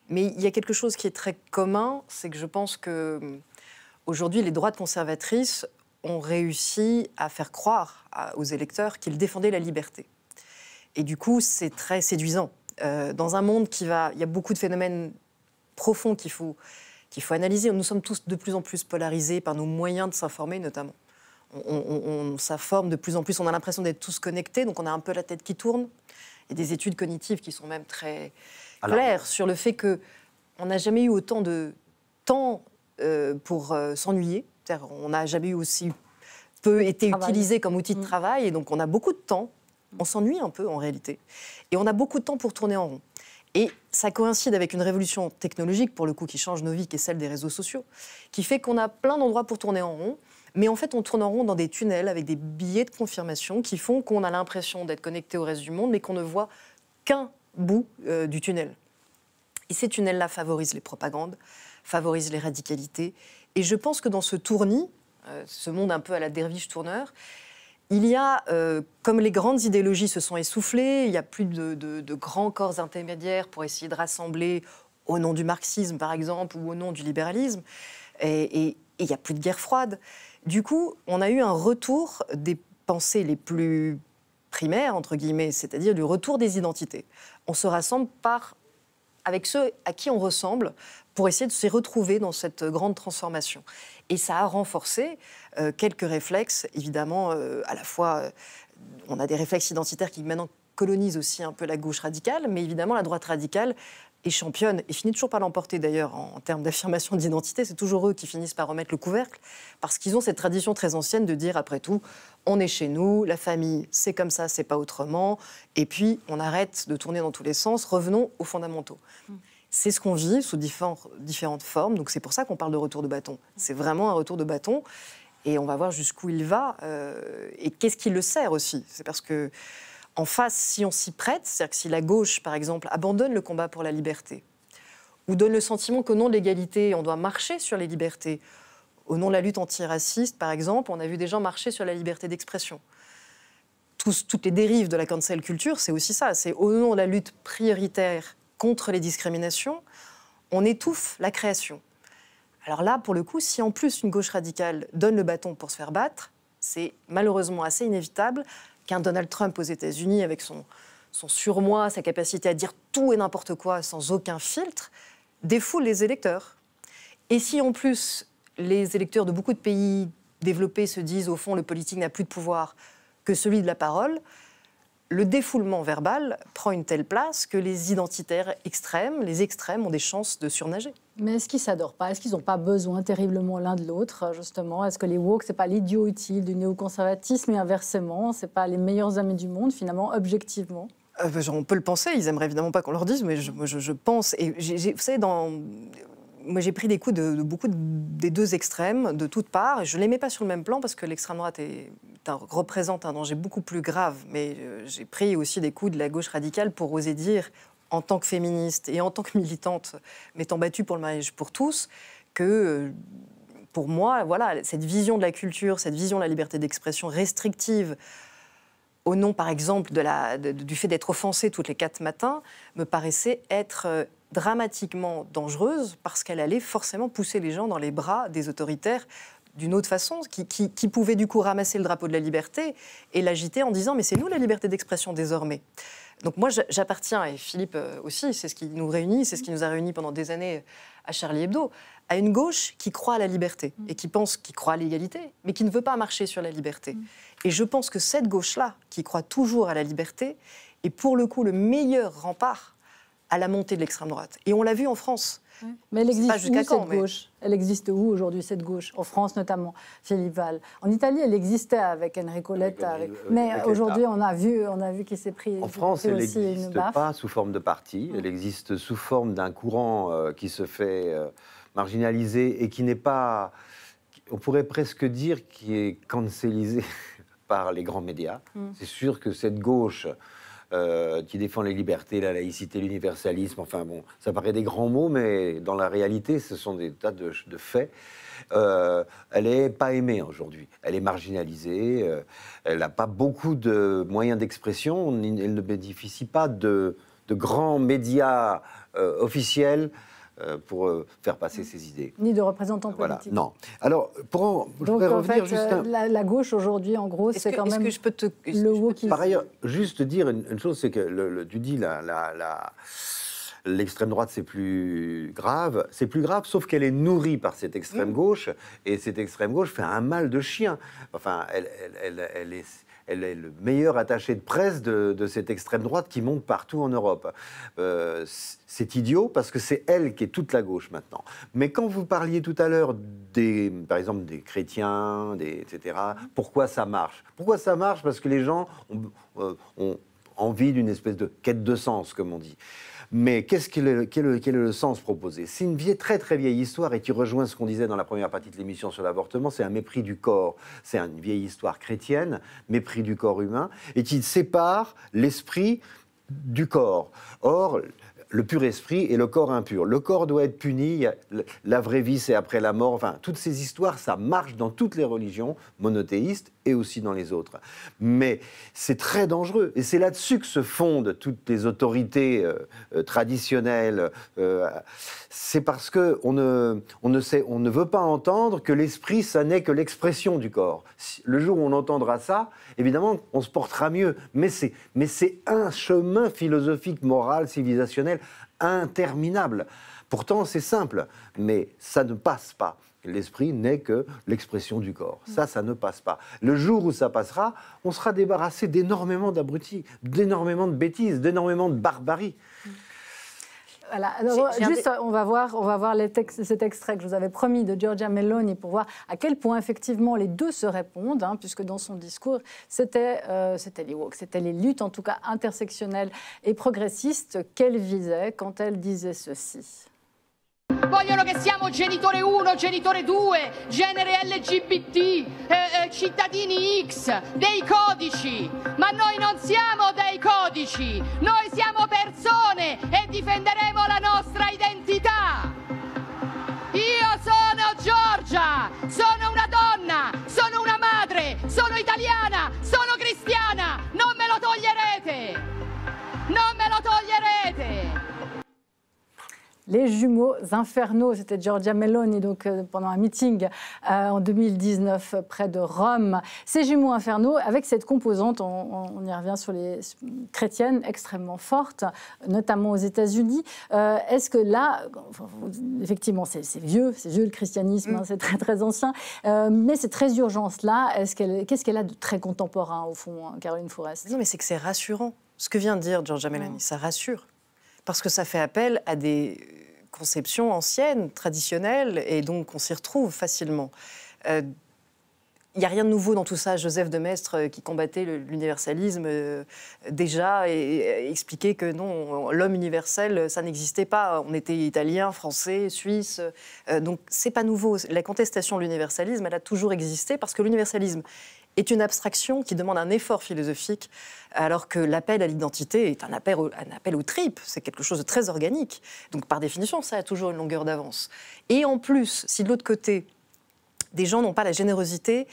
Mais il y a quelque chose qui est très commun, c'est que je pense qu'aujourd'hui, les droites conservatrices ont réussi à faire croire aux électeurs qu'ils défendaient la liberté. Et du coup, c'est très séduisant. Dans un monde il y a beaucoup de phénomènes profonds qu'il faut analyser. Nous sommes tous de plus en plus polarisés par nos moyens de s'informer, notamment. On s'informe de plus en plus, on a l'impression d'être tous connectés, donc on a un peu la tête qui tourne. Il y a des études cognitives qui sont même très claires sur le fait qu'on n'a jamais eu autant de temps pour s'ennuyer. On n'a jamais eu aussi peu été utilisé comme outil de travail, et donc on a beaucoup de temps. On s'ennuie un peu en réalité. Et on a beaucoup de temps pour tourner en rond. Et ça coïncide avec une révolution technologique, pour le coup, qui change nos vies, qui est celle des réseaux sociaux, qui fait qu'on a plein d'endroits pour tourner en rond, mais en fait, on tourne en rond dans des tunnels avec des billets de confirmation qui font qu'on a l'impression d'être connecté au reste du monde, mais qu'on ne voit qu'un bout du tunnel. Et ces tunnels-là favorisent les propagandes, favorisent les radicalités. Et je pense que dans ce tournis, ce monde un peu à la derviche tourneur, il y a, comme les grandes idéologies se sont essoufflées, il n'y a plus de grands corps intermédiaires pour essayer de rassembler au nom du marxisme, par exemple, ou au nom du libéralisme. Et il n'y a plus de guerre froide. Du coup, on a eu un retour des pensées les plus primaires, entre guillemets, c'est-à-dire du retour des identités. On se rassemble avec ceux à qui on ressemble pour essayer de se retrouver dans cette grande transformation. Et ça a renforcé quelques réflexes, évidemment, à la fois, on a des réflexes identitaires qui maintenant colonisent aussi un peu la gauche radicale, mais évidemment la droite radicale est championne et finit toujours par l'emporter d'ailleurs en termes d'affirmation d'identité. C'est toujours eux qui finissent par remettre le couvercle, parce qu'ils ont cette tradition très ancienne de dire, après tout, on est chez nous, la famille, c'est comme ça, c'est pas autrement, et puis on arrête de tourner dans tous les sens, revenons aux fondamentaux. C'est ce qu'on vit sous différentes formes, donc c'est pour ça qu'on parle de retour de bâton. C'est vraiment un retour de bâton, et on va voir jusqu'où il va, et qu'est-ce qui le sert aussi. C'est parce que en face, si on s'y prête, c'est-à-dire que si la gauche, par exemple, abandonne le combat pour la liberté, ou donne le sentiment qu'au nom de l'égalité, on doit marcher sur les libertés, au nom de la lutte antiraciste, par exemple, on a vu des gens marcher sur la liberté d'expression. Toutes les dérives de la cancel culture, c'est aussi ça. C'est au nom de la lutte prioritaire contre les discriminations, on étouffe la création. Alors là, pour le coup, si en plus une gauche radicale donne le bâton pour se faire battre, c'est malheureusement assez inévitable qu'un Donald Trump aux États-Unis, avec son son surmoi, sa capacité à dire tout et n'importe quoi sans aucun filtre, défoule les électeurs. Et si en plus les électeurs de beaucoup de pays développés se disent au fond le politique n'a plus de pouvoir que celui de la parole, le défoulement verbal prend une telle place que les identitaires extrêmes, les extrêmes ont des chances de surnager. Mais est-ce qu'ils ne s'adorent pas? Est-ce qu'ils n'ont pas besoin terriblement l'un de l'autre, justement? Est-ce que les woke, ce n'est pas l'idiot utile du néoconservatisme et inversement, ce n'est pas les meilleurs amis du monde, finalement, objectivement? On peut le penser, ils n'aimeraient évidemment pas qu'on leur dise, mais je pense... Et vous savez, moi, j'ai pris des coups de beaucoup des deux extrêmes, de toutes parts. Et je ne les mets pas sur le même plan parce que l'extrême droite représente un danger beaucoup plus grave. Mais j'ai pris aussi des coups de la gauche radicale pour oser dire, en tant que féministe et en tant que militante, m'étant battue pour le mariage pour tous, que pour moi, voilà, cette vision de la culture, cette vision de la liberté d'expression restrictive, au nom, par exemple, du fait d'être offensée toutes les 4 matins, me paraissait être dramatiquement dangereuse parce qu'elle allait forcément pousser les gens dans les bras des autoritaires d'une autre façon, qui pouvaient du coup ramasser le drapeau de la liberté et l'agiter en disant « mais c'est nous la liberté d'expression désormais ». Donc moi, j'appartiens, et Philippe aussi, c'est ce qui nous réunit, c'est ce qui nous a réunis pendant des années à Charlie Hebdo, à une gauche qui croit à la liberté et qui croit à l'égalité, mais qui ne veut pas marcher sur la liberté. Et je pense que cette gauche-là, qui croit toujours à la liberté, est pour le coup le meilleur rempart à la montée de l'extrême droite. Et on l'a vu en France. Mais elle existe où, cette gauche ? Elle existe où aujourd'hui, cette gauche ? En France notamment, Philippe Val. En Italie, elle existait avec Enrico Letta. Mais aujourd'hui, on a vu qu'il s'est pris. En France, elle n'existe pas sous forme de parti. Elle existe sous forme d'un courant qui se fait marginaliser et qui n'est pas, on pourrait presque dire, qui est cancellisé par les grands médias. C'est sûr que cette gauche qui défend les libertés, la laïcité, l'universalisme, enfin bon, ça paraît des grands mots, mais dans la réalité, ce sont des tas de faits. Elle n'est pas aimée aujourd'hui, elle est marginalisée, elle n'a pas beaucoup de moyens d'expression, elle ne bénéficie pas de grands médias officiels pour faire passer ses idées. Ni de représentants politiques. Voilà, non. Alors, je voudrais revenir juste la gauche aujourd'hui, en gros, c'est quand même le wokisme. Par ailleurs, juste dire une chose, c'est que tu dis l'extrême droite, c'est plus grave, sauf qu'elle est nourrie par cette extrême gauche, et cette extrême gauche fait un mal de chien. Enfin, elle est le meilleur attaché de presse de cette extrême droite qui monte partout en Europe. C'est idiot parce que c'est elle qui est toute la gauche maintenant. Mais quand vous parliez tout à l'heure, par exemple, des chrétiens, etc., pourquoi ça marche ? Pourquoi ça marche ? Parce que les gens ont envie d'une espèce de quête de sens, comme on dit. Mais quel est le sens proposé ? C'est une très très vieille histoire et qui rejoint ce qu'on disait dans la première partie de l'émission sur l'avortement, c'est un mépris du corps. C'est une vieille histoire chrétienne, mépris du corps humain, et qui sépare l'esprit du corps. Or, le pur esprit et le corps impur. Le corps doit être puni, la vraie vie c'est après la mort, enfin toutes ces histoires, ça marche dans toutes les religions monothéistes et aussi dans les autres. Mais c'est très dangereux et c'est là-dessus que se fondent toutes les autorités traditionnelles. C'est parce qu'on ne veut pas entendre que l'esprit, ça n'est que l'expression du corps. Le jour où on entendra ça, évidemment, on se portera mieux. Mais c'est un chemin philosophique, moral, civilisationnel interminable. Pourtant, c'est simple, mais ça ne passe pas. L'esprit n'est que l'expression du corps. Ça ne passe pas. Le jour où ça passera, on sera débarrassé d'énormément d'abrutis, d'énormément de bêtises, d'énormément de barbarie. Voilà. Alors, juste, on va voir cet extrait que je vous avais promis de Giorgia Meloni pour voir à quel point effectivement les deux se répondent, puisque dans son discours, c'était les woke, c'était les luttes en tout cas intersectionnelles et progressistes qu'elle visait quand elle disait ceci. Vogliono che siamo genitore 1, genitore 2, genere LGBT, cittadini X, dei codici. Ma noi non siamo dei codici, noi siamo persone e difenderemo la nostra identità. Io sono Giorgia, sono una donna, sono una madre, sono italiana, sono cristiana. Non me lo toglierete, non me lo toglierete. Les jumeaux infernaux, c'était Giorgia Meloni donc, pendant un meeting en 2019 près de Rome. Ces jumeaux infernaux, avec cette composante, on y revient sur les chrétiennes, extrêmement forte, notamment aux États-Unis. Est-ce que là, effectivement, c'est vieux le christianisme, hein, c'est très très ancien, mais cette résurgence-là, qu'est-ce qu'elle a de très contemporain au fond, Caroline Fourest? Non, mais c'est que c'est rassurant. Ce que vient de dire Giorgia Meloni, ça rassure. Parce que ça fait appel à des conceptions anciennes, traditionnelles, et donc on s'y retrouve facilement. Il n'y a rien de nouveau dans tout ça. Joseph de Maistre, qui combattait l'universalisme déjà, et expliquait que non, l'homme universel, ça n'existait pas. On était italien, français, suisse. Donc c'est pas nouveau. La contestation de l'universalisme, elle a toujours existé, parce que l'universalisme est une abstraction qui demande un effort philosophique, alors que l'appel à l'identité est un appel aux tripes. C'est quelque chose de très organique. Donc, par définition, ça a toujours une longueur d'avance. Et en plus, si de l'autre côté, des gens n'ont pas la générosité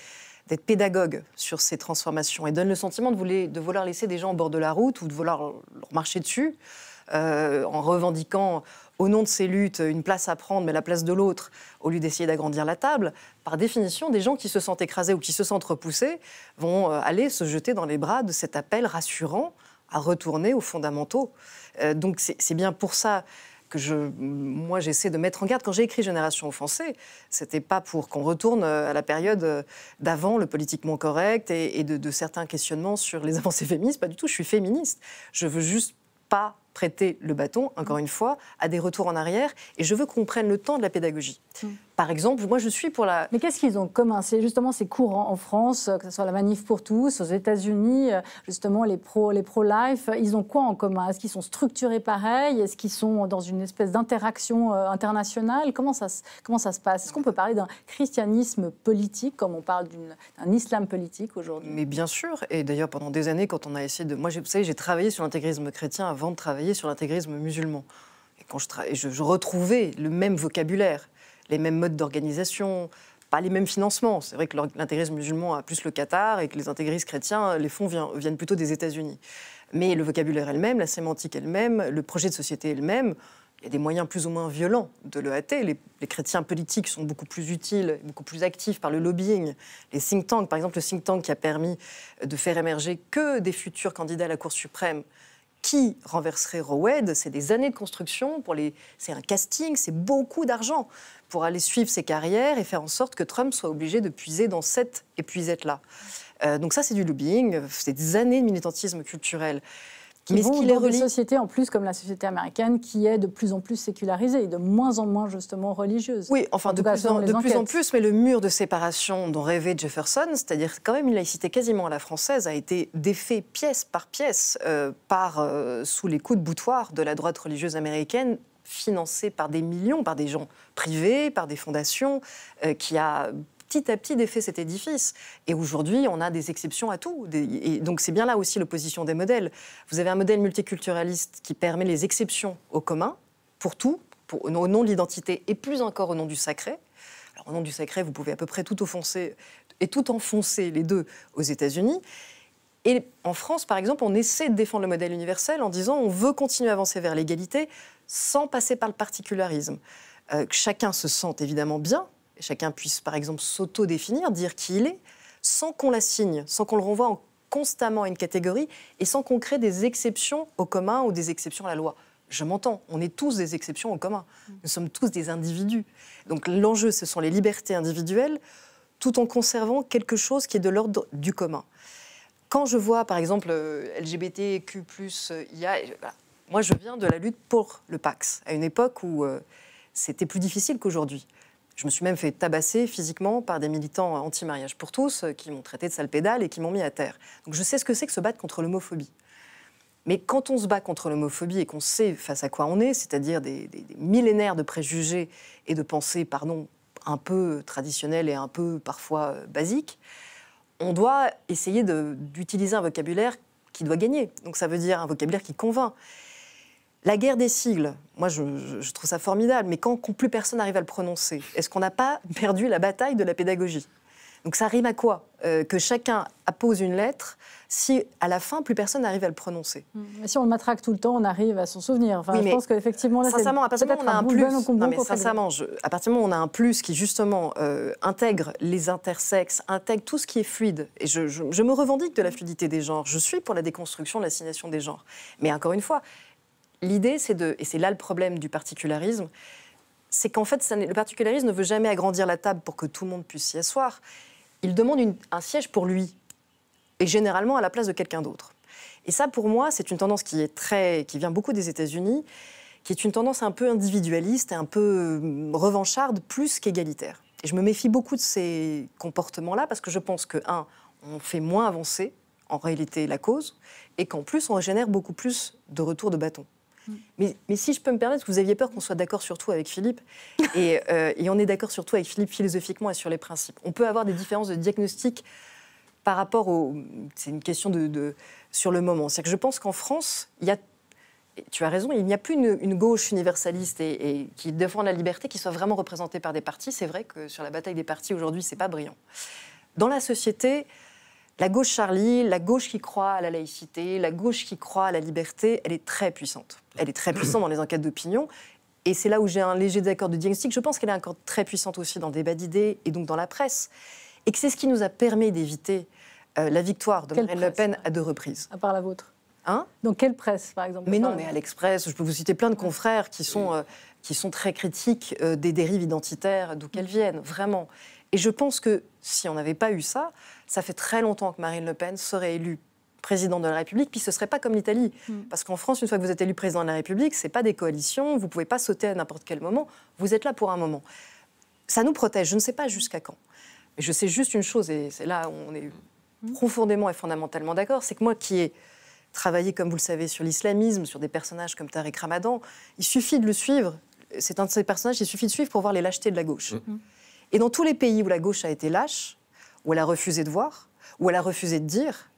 d'être pédagogues sur ces transformations et donnent le sentiment de vouloir laisser des gens au bord de la route ou de vouloir leur marcher dessus, en revendiquant au nom de ces luttes une place à prendre, mais la place de l'autre, au lieu d'essayer d'agrandir la table, par définition, des gens qui se sentent écrasés ou qui se sentent repoussés vont aller se jeter dans les bras de cet appel rassurant à retourner aux fondamentaux. Donc c'est bien pour ça que moi j'essaie de mettre en garde. Quand j'ai écrit Génération offensée, c'était pas pour qu'on retourne à la période d'avant le politiquement correct et de certains questionnements sur les avancées féministes. Pas du tout, je suis féministe. Je veux juste pas prêter le bâton, encore une fois, à des retours en arrière, et je veux qu'on prenne le temps de la pédagogie. Par exemple, moi je suis pour la... Mais qu'est-ce qu'ils ont commun? C'est justement ces courants en France, que ce soit la Manif pour tous, aux États-Unis, justement les pro-life, ils ont quoi en commun? Est-ce qu'ils sont structurés pareil? Est-ce qu'ils sont dans une espèce d'interaction internationale? Comment ça se passe? Est-ce qu'on peut parler d'un christianisme politique, comme on parle d'un islam politique aujourd'hui? Mais bien sûr, et d'ailleurs pendant des années, quand on a essayé de... Moi, vous savez, j'ai travaillé sur l'intégrisme chrétien avant de travailler sur l'intégrisme musulman. Et quand je retrouvais le même vocabulaire, les mêmes modes d'organisation, pas les mêmes financements. C'est vrai que l'intégrisme musulman a plus le Qatar et que les intégristes chrétiens, les fonds viennent plutôt des États-Unis. Mais le vocabulaire est le même, la sémantique est le même, le projet de société est le même. Il y a des moyens plus ou moins violents de le hâter. Les chrétiens politiques sont beaucoup plus utiles, beaucoup plus actifs par le lobbying. Les think tanks, par exemple le think tank qui a permis de faire émerger que des futurs candidats à la Cour suprême, qui renverserait Roe Wade, c'est des années de construction, c'est un casting, c'est beaucoup d'argent pour aller suivre ses carrières et faire en sorte que Trump soit obligé de puiser dans cette épuisette-là. Donc ça, c'est du lobbying, c'est des années de militantisme culturel. Mais ce qui est dans des sociétés, en plus, comme la société américaine, qui est de plus en plus sécularisée et de moins en moins, justement, religieuse. Oui, enfin, de plus en plus, mais le mur de séparation dont rêvait Jefferson, c'est-à-dire quand même une laïcité quasiment à la française, a été défait pièce par pièce sous les coups de boutoir de la droite religieuse américaine, financée par des millions, par des gens privés, par des fondations, qui a petit à petit défait cet édifice. Et aujourd'hui, on a des exceptions à tout. Et donc c'est bien là aussi l'opposition des modèles. Vous avez un modèle multiculturaliste qui permet les exceptions au commun, pour tout, au nom de l'identité et plus encore au nom du sacré. Alors au nom du sacré, vous pouvez à peu près tout offenser et tout enfoncer, les deux, aux États-Unis. Et en France, par exemple, on essaie de défendre le modèle universel en disant on veut continuer à avancer vers l'égalité sans passer par le particularisme. Que chacun se sente évidemment bien, chacun puisse, par exemple, s'auto-définir, dire qui il est, sans qu'on l'assigne, sans qu'on le renvoie constamment à une catégorie et sans qu'on crée des exceptions au commun ou des exceptions à la loi. Je m'entends, on est tous des exceptions au commun. Nous sommes tous des individus. Donc l'enjeu, ce sont les libertés individuelles, tout en conservant quelque chose qui est de l'ordre du commun. Quand je vois, par exemple, LGBTQ+, IA, moi, je viens de la lutte pour le Pax, à une époque où c'était plus difficile qu'aujourd'hui. Je me suis même fait tabasser physiquement par des militants anti-mariage pour tous qui m'ont traité de sale pédale et qui m'ont mis à terre. Donc je sais ce que c'est que se battre contre l'homophobie. Mais quand on se bat contre l'homophobie et qu'on sait face à quoi on est, c'est-à-dire des millénaires de préjugés et de pensées, pardon, un peu traditionnelles et un peu parfois basiques, on doit essayer d'utiliser un vocabulaire qui doit gagner. Donc ça veut dire un vocabulaire qui convainc. La guerre des sigles, moi je trouve ça formidable, mais quand plus personne n'arrive à le prononcer, est-ce qu'on n'a pas perdu la bataille de la pédagogie ? Donc ça rime à quoi ? Que chacun appose une lettre si, à la fin, plus personne n'arrive à le prononcer. Mais si on le matraque tout le temps, on arrive à s'en souvenir. Enfin, je pense qu'effectivement, là, sincèrement, à partir du moment où on a un plus, à partir du moment où on a un plus qui, justement, intègre les intersexes, intègre tout ce qui est fluide, et je me revendique de la fluidité des genres, je suis pour la déconstruction de l'assignation des genres. Mais encore une fois, l'idée, et c'est là le problème du particularisme, c'est qu'en fait, le particularisme ne veut jamais agrandir la table pour que tout le monde puisse s'y asseoir. Il demande un siège pour lui, et généralement à la place de quelqu'un d'autre. Et ça, pour moi, c'est une tendance qui vient beaucoup des États-Unis, qui est une tendance un peu individualiste et un peu revancharde, plus qu'égalitaire. Et je me méfie beaucoup de ces comportements-là, parce que je pense que, on fait moins avancer, en réalité, la cause, et qu'en plus, on génère beaucoup plus de retours de bâton. Mais si je peux me permettre, vous aviez peur qu'on soit d'accord sur tout avec Philippe, et on est d'accord sur tout avec Philippe philosophiquement et sur les principes. On peut avoir des différences de diagnostic par rapport c'est une question sur le moment. C'est-à-dire que je pense qu'en France, tu as raison, il n'y a plus une gauche universaliste et qui défend la liberté qui soit vraiment représentée par des partis. C'est vrai que sur la bataille des partis, aujourd'hui, c'est pas brillant. Dans la société, la gauche Charlie, la gauche qui croit à la laïcité, la gauche qui croit à la liberté, elle est très puissante. Elle est très puissante dans les enquêtes d'opinion. Et c'est là où j'ai un léger désaccord de diagnostic. Je pense qu'elle est encore très puissante aussi dans le débat d'idées et donc dans la presse. Et que c'est ce qui nous a permis d'éviter la victoire de Marine Le Pen à 2 reprises. À part la vôtre. Hein ? Donc quelle presse, par exemple ? Mais non, mais à l'Express, je peux vous citer plein de confrères qui sont très critiques des dérives identitaires, d'où qu'elles viennent, vraiment. Et je pense que si on n'avait pas eu ça, ça fait très longtemps que Marine Le Pen serait élue présidente de la République, puis ce ne serait pas comme l'Italie. Parce qu'en France, une fois que vous êtes élu président de la République, ce n'est pas des coalitions, vous ne pouvez pas sauter à n'importe quel moment, vous êtes là pour un moment. Ça nous protège, je ne sais pas jusqu'à quand. Mais je sais juste une chose, et c'est là où on est profondément et fondamentalement d'accord, c'est que moi qui ai travaillé, comme vous le savez, sur l'islamisme, sur des personnages comme Tariq Ramadan, il suffit de le suivre, c'est un de ces personnages, il suffit de suivre pour voir les lâchetés de la gauche. Et dans tous les pays où la gauche a été lâche, où elle a refusé de voir, où elle a refusé de dire,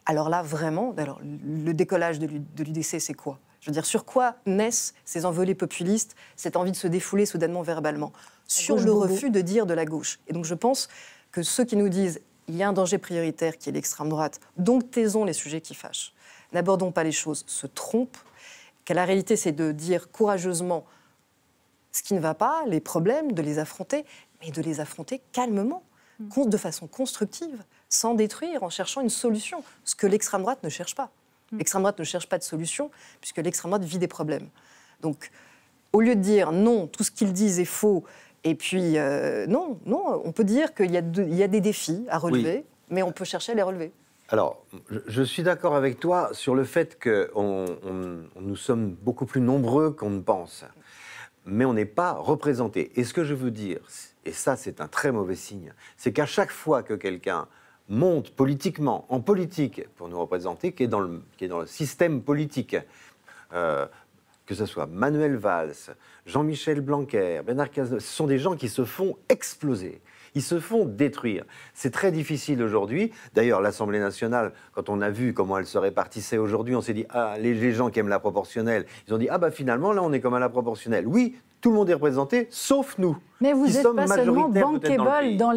alors là, vraiment, le décollage de l'UDC, c'est quoi ? Je veux dire, sur quoi naissent ces envolées populistes, cette envie de se défouler soudainement verbalement ? Sur le refus de dire de la gauche. Et donc je pense que ceux qui nous disent il y a un danger prioritaire qui est l'extrême droite, donc taisons les sujets qui fâchent, n'abordons pas les choses, se trompent, que la réalité c'est de dire courageusement ce qui ne va pas, les problèmes, de les affronter, mais de les affronter calmement, de façon constructive, sans détruire, en cherchant une solution, ce que l'extrême droite ne cherche pas. L'extrême droite ne cherche pas de solution, puisque l'extrême droite vit des problèmes. Donc, au lieu de dire non, tout ce qu'ils disent est faux, et puis non, on peut dire qu'il y a des défis à relever, mais on peut chercher à les relever. Alors, je suis d'accord avec toi sur le fait que nous sommes beaucoup plus nombreux qu'on ne pense, mais on n'est pas représentés. Et ce que je veux dire, et ça c'est un très mauvais signe, c'est qu'à chaque fois que quelqu'un monte politiquement, en politique, pour nous représenter, qui est dans le système politique, que ce soit Manuel Valls, Jean-Michel Blanquer, Bernard Cazeneuve, ce sont des gens qui se font exploser. Ils se font détruire. C'est très difficile aujourd'hui. D'ailleurs, l'Assemblée nationale, quand on a vu comment elle se répartissait aujourd'hui, on s'est dit, les gens qui aiment la proportionnelle, ils ont dit, finalement, là, on est comme à la proportionnelle. Oui, tout le monde est représenté, sauf nous. Mais vous n'êtes pas seulement bankable dans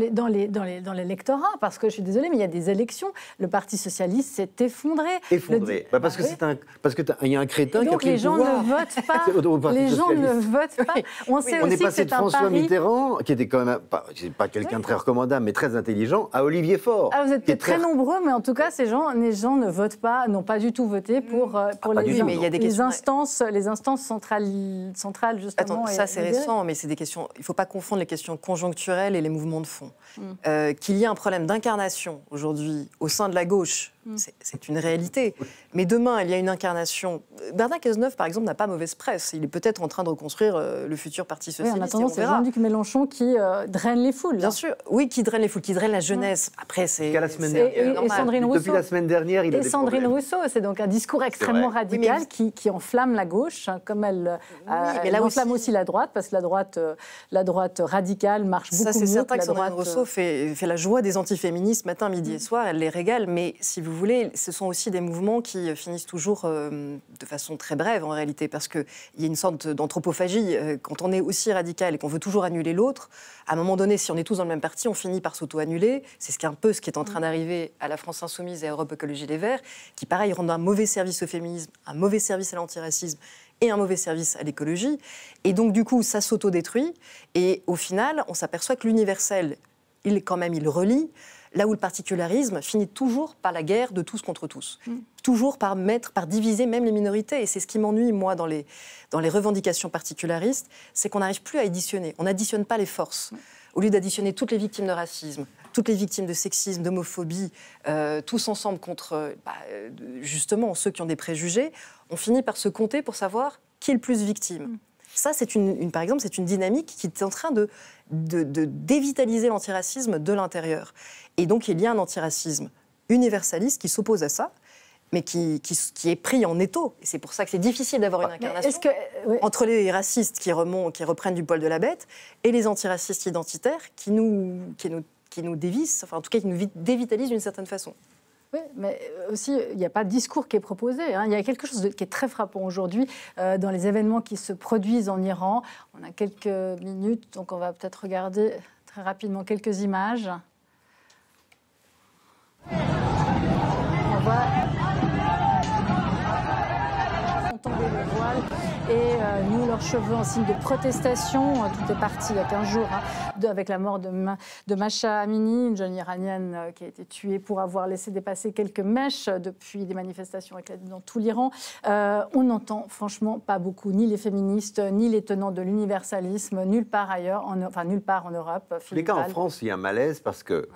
l'électorat, parce que je suis désolée, mais il y a des élections. Le Parti socialiste s'est effondré. Effondré. Parce qu'il y a un crétin qui a pris le pouvoir. Donc les gens ne votent pas. Les gens ne votent pas. On sait on aussi est passé que de François Mitterrand, qui était quand même pas quelqu'un de très recommandable, mais très intelligent, à Olivier Faure. Vous êtes très nombreux, mais en tout cas, les gens ne votent pas, n'ont pas du tout voté pour les instances centrales, justement. Attends, ça c'est récent, mais c'est des questions. Il ne faut pas confondre les questions conjoncturelles et les mouvements de fond. Qu'il y ait un problème d'incarnation aujourd'hui au sein de la gauche, c'est une réalité. Mais demain, il y a une incarnation. Bernard Cazeneuve, par exemple, n'a pas mauvaise presse. Il est peut-être en train de reconstruire le futur Parti socialiste. En attendant, c'est Jean-Luc Mélenchon qui draine les foules. Bien sûr, oui, qui draine les foules, qui draine la jeunesse. Après, c'est. Jusqu'à la semaine dernière. Et Sandrine Rousseau. Depuis la semaine dernière, il a des Sandrine Rousseau, c'est donc un discours extrêmement radical qui enflamme la gauche, comme elle enflamme aussi la droite, parce que la droite radicale marche beaucoup mieux. Ça, c'est certain que Sandrine Rousseau fait la joie des antiféministes matin, midi et soir. Elle les régale, mais si vous vous voulez, ce sont aussi des mouvements qui finissent toujours de façon très brève en réalité, parce qu'il y a une sorte d'anthropophagie. Quand on est aussi radical et qu'on veut toujours annuler l'autre, à un moment donné, si on est tous dans le même parti, on finit par s'auto-annuler. C'est ce qui est en train d'arriver à la France Insoumise et à Europe Écologie Les Verts, qui pareil rendent un mauvais service au féminisme, un mauvais service à l'antiracisme et un mauvais service à l'écologie. Et donc du coup, ça s'auto-détruit. Et au final, on s'aperçoit que l'universel, il relie, là où le particularisme finit toujours par la guerre de tous contre tous. Toujours par diviser même les minorités. Et c'est ce qui m'ennuie, moi, dans les revendications particularistes, c'est qu'on n'arrive plus à additionner. On n'additionne pas les forces. Au lieu d'additionner toutes les victimes de racisme, toutes les victimes de sexisme, d'homophobie, tous ensemble contre, justement, ceux qui ont des préjugés, on finit par se compter pour savoir qui est le plus victime. Ça, par exemple, c'est une dynamique qui est en train de dévitaliser l'antiracisme de l'intérieur. Et donc, il y a un antiracisme universaliste qui s'oppose à ça, mais qui est pris en étau. Et c'est pour ça que c'est difficile d'avoir une incarnation entre les racistes qui reprennent du poil de la bête et les antiracistes identitaires qui nous dévissent, enfin en tout cas qui nous dévitalisent d'une certaine façon. Oui, mais aussi, il n'y a pas de discours qui est proposé. Hein. Il y a quelque chose qui est très frappant aujourd'hui dans les événements qui se produisent en Iran. On a quelques minutes, donc on va peut-être regarder très rapidement quelques images. On va tomber le voile et nous leurs cheveux en signe de protestation. Tout est parti il y a 15 jours avec la mort de Mahsa Amini, une jeune iranienne qui a été tuée pour avoir laissé dépasser quelques mèches depuis des manifestations éclatées dans tout l'Iran. On n'entend franchement pas beaucoup ni les féministes ni les tenants de l'universalisme nulle part ailleurs, nulle part en Europe. Les cas en France, il y a un malaise parce que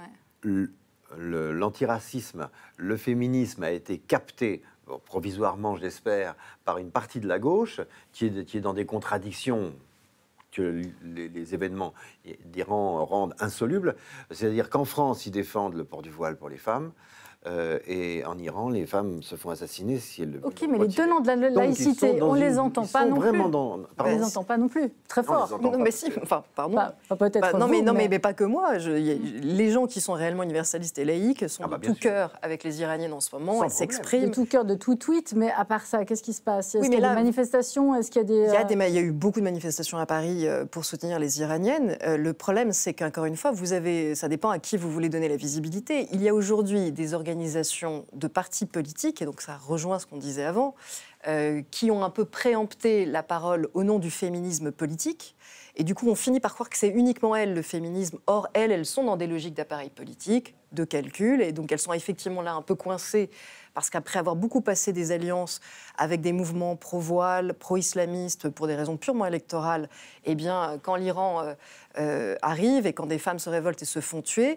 l'antiracisme, le féminisme a été capté provisoirement, je l'espère, par une partie de la gauche qui est dans des contradictions que les événements d'Iran rendent insolubles. C'est-à-dire qu'en France, ils défendent le port du voile pour les femmes. Et en Iran, les femmes se font assassiner si elles le veulent. Ok, mais les tenants de la laïcité, on ne les entend pas non plus. On ne les entend pas non plus, très fort. Non, mais si, enfin, pardon. Peut-être mais pas que moi. Les gens qui sont réellement universalistes et laïques sont de tout cœur avec les Iraniennes en ce moment. Elles s'expriment. De tout cœur, de tout tweet, mais à part ça, qu'est-ce qui se passe? Est-ce qu'il y a des manifestations? Est-ce qu'il y a des... Il y a eu beaucoup de manifestations à Paris pour soutenir les Iraniennes. Le problème, c'est qu'encore une fois, ça dépend à qui vous voulez donner la visibilité. Il y a aujourd'hui des organisations de partis politiques, et donc ça rejoint ce qu'on disait avant, qui ont un peu préempté la parole au nom du féminisme politique. Et du coup, on finit par croire que c'est uniquement elles, le féminisme. Or, elles sont dans des logiques d'appareil politique, de calcul, et donc elles sont effectivement là un peu coincées, parce qu'après avoir beaucoup passé des alliances avec des mouvements pro-voile, pro-islamistes, pour des raisons purement électorales, eh bien, quand l'Iran arrive et quand des femmes se révoltent et se font tuer,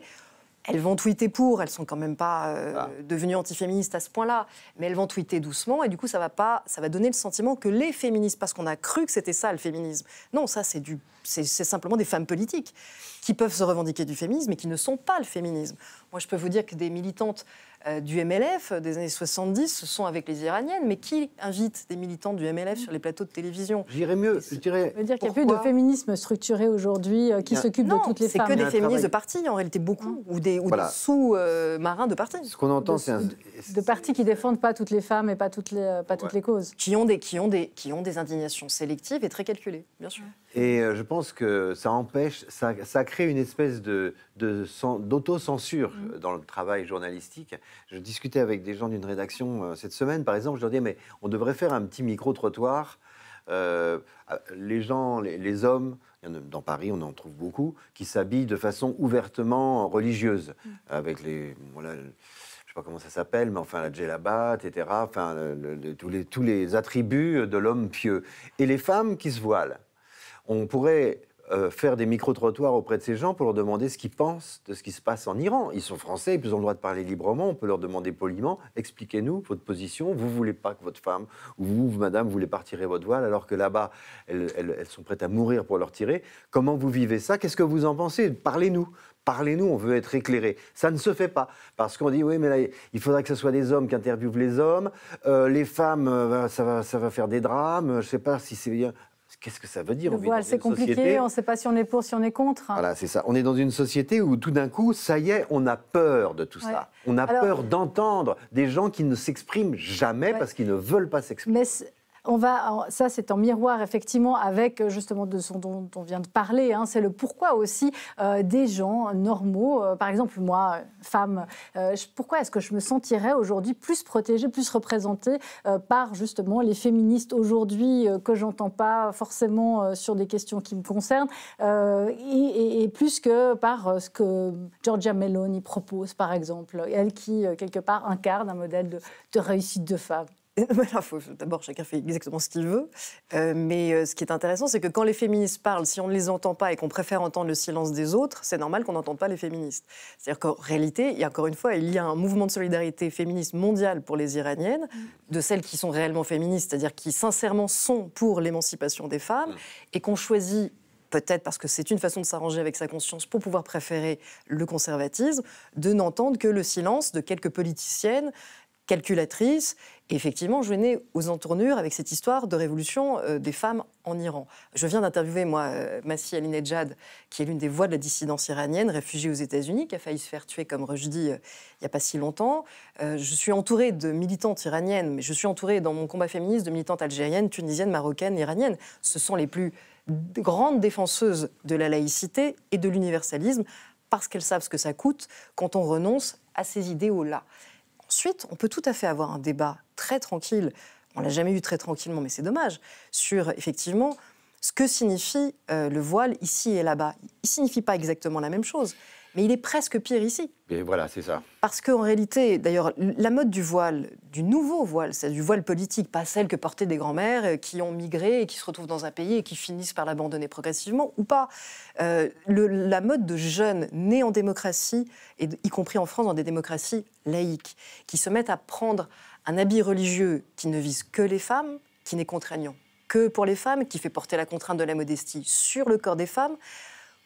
elles vont tweeter pour, elles sont quand même pas devenues antiféministes à ce point-là, mais elles vont tweeter doucement, et du coup ça va donner le sentiment que les féministes, parce qu'on a cru que c'était ça le féminisme, non, ça c'est simplement des femmes politiques qui peuvent se revendiquer du féminisme et qui ne sont pas le féminisme. Moi je peux vous dire que des militantes du MLF des années 70 sont avec les Iraniennes, mais qui invite des militantes du MLF sur les plateaux de télévision? J'irais mieux, je dirais... Ça veut dire qu'il n'y a plus de féminisme structuré aujourd'hui qui s'occupe de toutes les femmes. Non, c'est que des féministes de partis, en réalité, beaucoup, ou des sous-marins de partis. Ce qu'on entend, c'est... De partis qui ne défendent pas toutes les femmes et pas toutes les causes. Qui ont des indignations sélectives et très calculées, bien sûr. Et je pense que ça empêche, ça crée une espèce d'autocensure dans le travail journalistique. Je discutais avec des gens d'une rédaction cette semaine, par exemple, je leur disais, mais on devrait faire un petit micro-trottoir. Les gens, les hommes, dans Paris, on en trouve beaucoup, qui s'habillent de façon ouvertement religieuse, avec les... Voilà, je ne sais pas comment ça s'appelle, mais enfin la djellaba, etc., enfin, tous les attributs de l'homme pieux. Et les femmes qui se voilent. On pourrait faire des micro-trottoirs auprès de ces gens pour leur demander ce qu'ils pensent de ce qui se passe en Iran. Ils sont français, ils ont le droit de parler librement, on peut leur demander poliment, expliquez-nous votre position, vous ne voulez pas que votre femme, ou vous, madame, vous voulez pas retirer votre voile, alors que là-bas, elles sont prêtes à mourir pour le retirer. Comment vous vivez ça? Qu'est-ce que vous en pensez? Parlez-nous. Parlez-nous, on veut être éclairé. Ça ne se fait pas, parce qu'on dit, oui, mais là, il faudrait que ce soit des hommes qui interviewent les hommes, les femmes, ça va faire des drames, je ne sais pas si c'est bien... qu'est-ce que ça veut dire? Le voile, c'est compliqué, on ne sait pas si on est pour, si on est contre. Voilà, c'est ça. On est dans une société où tout d'un coup, ça y est, on a peur de tout ça. On a peur d'entendre des gens qui ne s'expriment jamais parce qu'ils ne veulent pas s'exprimer. Ça, c'est en miroir, effectivement, avec justement de ce dont on vient de parler. C'est le pourquoi aussi des gens normaux. Par exemple, moi, femme, pourquoi est-ce que je me sentirais aujourd'hui plus protégée, plus représentée par justement les féministes aujourd'hui que j'entends pas forcément sur des questions qui me concernent, et plus que par ce que Giorgia Meloni propose, par exemple. Elle qui, quelque part, incarne un modèle de réussite de femme. D'abord, chacun fait exactement ce qu'il veut. Mais ce qui est intéressant, c'est que quand les féministes parlent, si on ne les entend pas et qu'on préfère entendre le silence des autres, c'est normal qu'on n'entende pas les féministes. C'est-à-dire qu'en réalité, et encore une fois, il y a un mouvement de solidarité féministe mondial pour les Iraniennes, de celles qui sont réellement féministes, c'est-à-dire qui sincèrement sont pour l'émancipation des femmes, et qu'on choisit, peut-être parce que c'est une façon de s'arranger avec sa conscience pour pouvoir préférer le conservatisme, de n'entendre que le silence de quelques politiciennes calculatrice. Et effectivement, je venais aux entournures avec cette histoire de révolution des femmes en Iran. Je viens d'interviewer, moi, Masih Alinejad, qui est l'une des voix de la dissidence iranienne, réfugiée aux États-Unis, qui a failli se faire tuer comme Rushdie il n'y a pas si longtemps. Je suis entourée de militantes iraniennes, mais je suis entourée dans mon combat féministe de militantes algériennes, tunisiennes, marocaines, iraniennes. Ce sont les plus grandes défenseuses de la laïcité et de l'universalisme, parce qu'elles savent ce que ça coûte quand on renonce à ces idéaux-là. Ensuite, on peut tout à fait avoir un débat très tranquille, on ne l'a jamais eu très tranquillement, mais c'est dommage, sur effectivement ce que signifie le voile ici et là-bas. Il ne signifie pas exactement la même chose, mais il est presque pire ici. Et voilà, c'est ça. Parce qu'en réalité, d'ailleurs, la mode du voile, du nouveau voile, c'est du voile politique, pas celle que portaient des grands-mères qui ont migré et qui se retrouvent dans un pays et qui finissent par l'abandonner progressivement, ou pas. La mode de jeunes nés en démocratie, et y compris en France, dans des démocraties laïques, qui se mettent à prendre un habit religieux qui ne vise que les femmes, qui n'est contraignant que pour les femmes, qui fait porter la contrainte de la modestie sur le corps des femmes,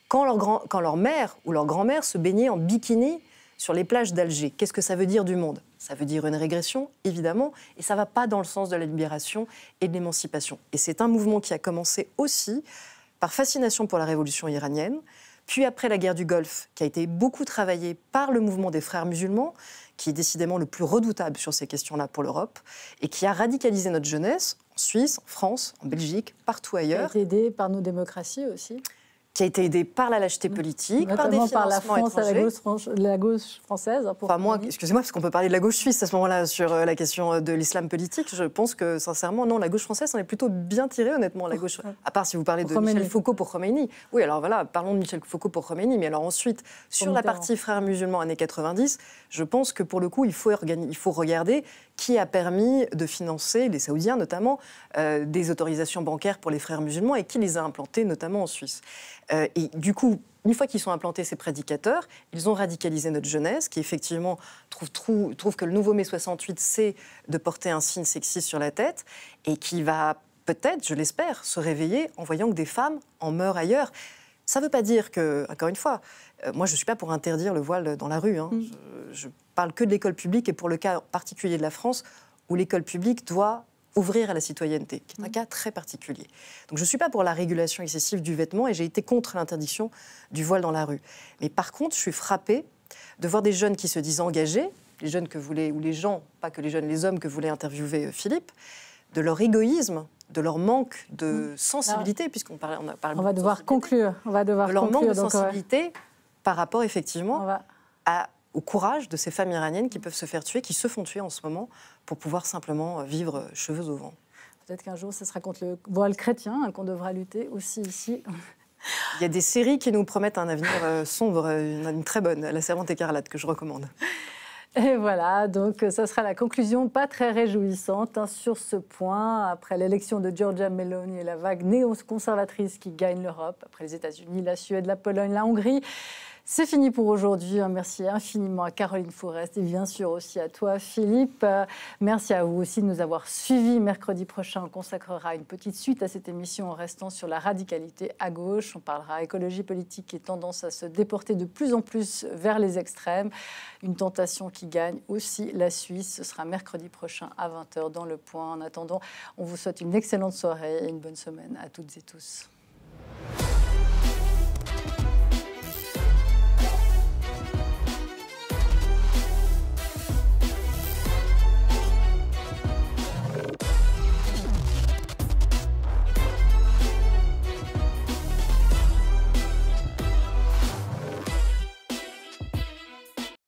quand leur mère ou leur grand-mère se baignait en bikini sur les plages d'Alger. Qu'est-ce que ça veut dire du monde? Ça veut dire une régression, évidemment, et ça ne va pas dans le sens de la libération et de l'émancipation. Et c'est un mouvement qui a commencé aussi par fascination pour la révolution iranienne, puis après la guerre du Golfe, qui a été beaucoup travaillé par le mouvement des frères musulmans, qui est décidément le plus redoutable sur ces questions-là pour l'Europe, et qui a radicalisé notre jeunesse en Suisse, en France, en Belgique, partout ailleurs. Qui a été aidé par nos démocraties aussi. Qui a été aidé par la lâcheté politique, par des financements la France, étrangers. La gauche française. Enfin, moi, excusez-moi, parce qu'on peut parler de la gauche suisse à ce moment-là sur la question de l'islam politique. Je pense que, sincèrement, non, la gauche française en est plutôt bien tirée, honnêtement, la gauche. À part si vous parlez de Michel Foucault pour Khomeini. Oui, alors voilà, parlons de Michel Foucault pour Khomeini. Mais alors ensuite, sur la partie frères musulmans années 90, je pense que pour le coup, il faut regarder qui a permis de financer, les Saoudiens notamment, des autorisations bancaires pour les frères musulmans et qui les a implantés, notamment en Suisse. Et du coup, une fois qu'ils sont implantés, ces prédicateurs, ils ont radicalisé notre jeunesse, qui effectivement trouve que le nouveau mai 68, c'est de porter un signe sexiste sur la tête, et qui va peut-être, je l'espère, se réveiller en voyant que des femmes en meurent ailleurs. Ça ne veut pas dire que, encore une fois, moi je ne suis pas pour interdire le voile dans la rue. Je parle que de l'école publique, et pour le cas particulier de la France, où l'école publique doit ouvrir à la citoyenneté, qui est un cas très particulier. Donc je ne suis pas pour la régulation excessive du vêtement, et j'ai été contre l'interdiction du voile dans la rue. Mais par contre, je suis frappée de voir des jeunes qui se disent engagés, les jeunes que voulaient, ou les gens, pas que les jeunes, les hommes que voulait interviewer Philippe, de leur égoïsme, de leur manque de sensibilité, puisqu'on parle, on va devoir conclure. De leur manque de sensibilité par rapport effectivement au courage de ces femmes iraniennes qui peuvent se faire tuer, qui se font tuer en ce moment, pour pouvoir simplement vivre cheveux au vent. Peut-être qu'un jour, ce sera contre le voile chrétien qu'on devra lutter aussi ici. Il y a des séries qui nous promettent un avenir sombre, une très bonne, La Servante écarlate, que je recommande. Et voilà, donc ça sera la conclusion pas très réjouissante sur ce point, après l'élection de Giorgia Meloni et la vague néo-conservatrice qui gagne l'Europe, après les États-Unis, la Suède, la Pologne, la Hongrie. C'est fini pour aujourd'hui. Merci infiniment à Caroline Fourest et bien sûr aussi à toi, Philippe. Merci à vous aussi de nous avoir suivis. Mercredi prochain, on consacrera une petite suite à cette émission en restant sur la radicalité à gauche. On parlera écologie politique et tendance à se déporter de plus en plus vers les extrêmes. Une tentation qui gagne aussi la Suisse. Ce sera mercredi prochain à 20h dans Le Point. En attendant, on vous souhaite une excellente soirée et une bonne semaine à toutes et tous.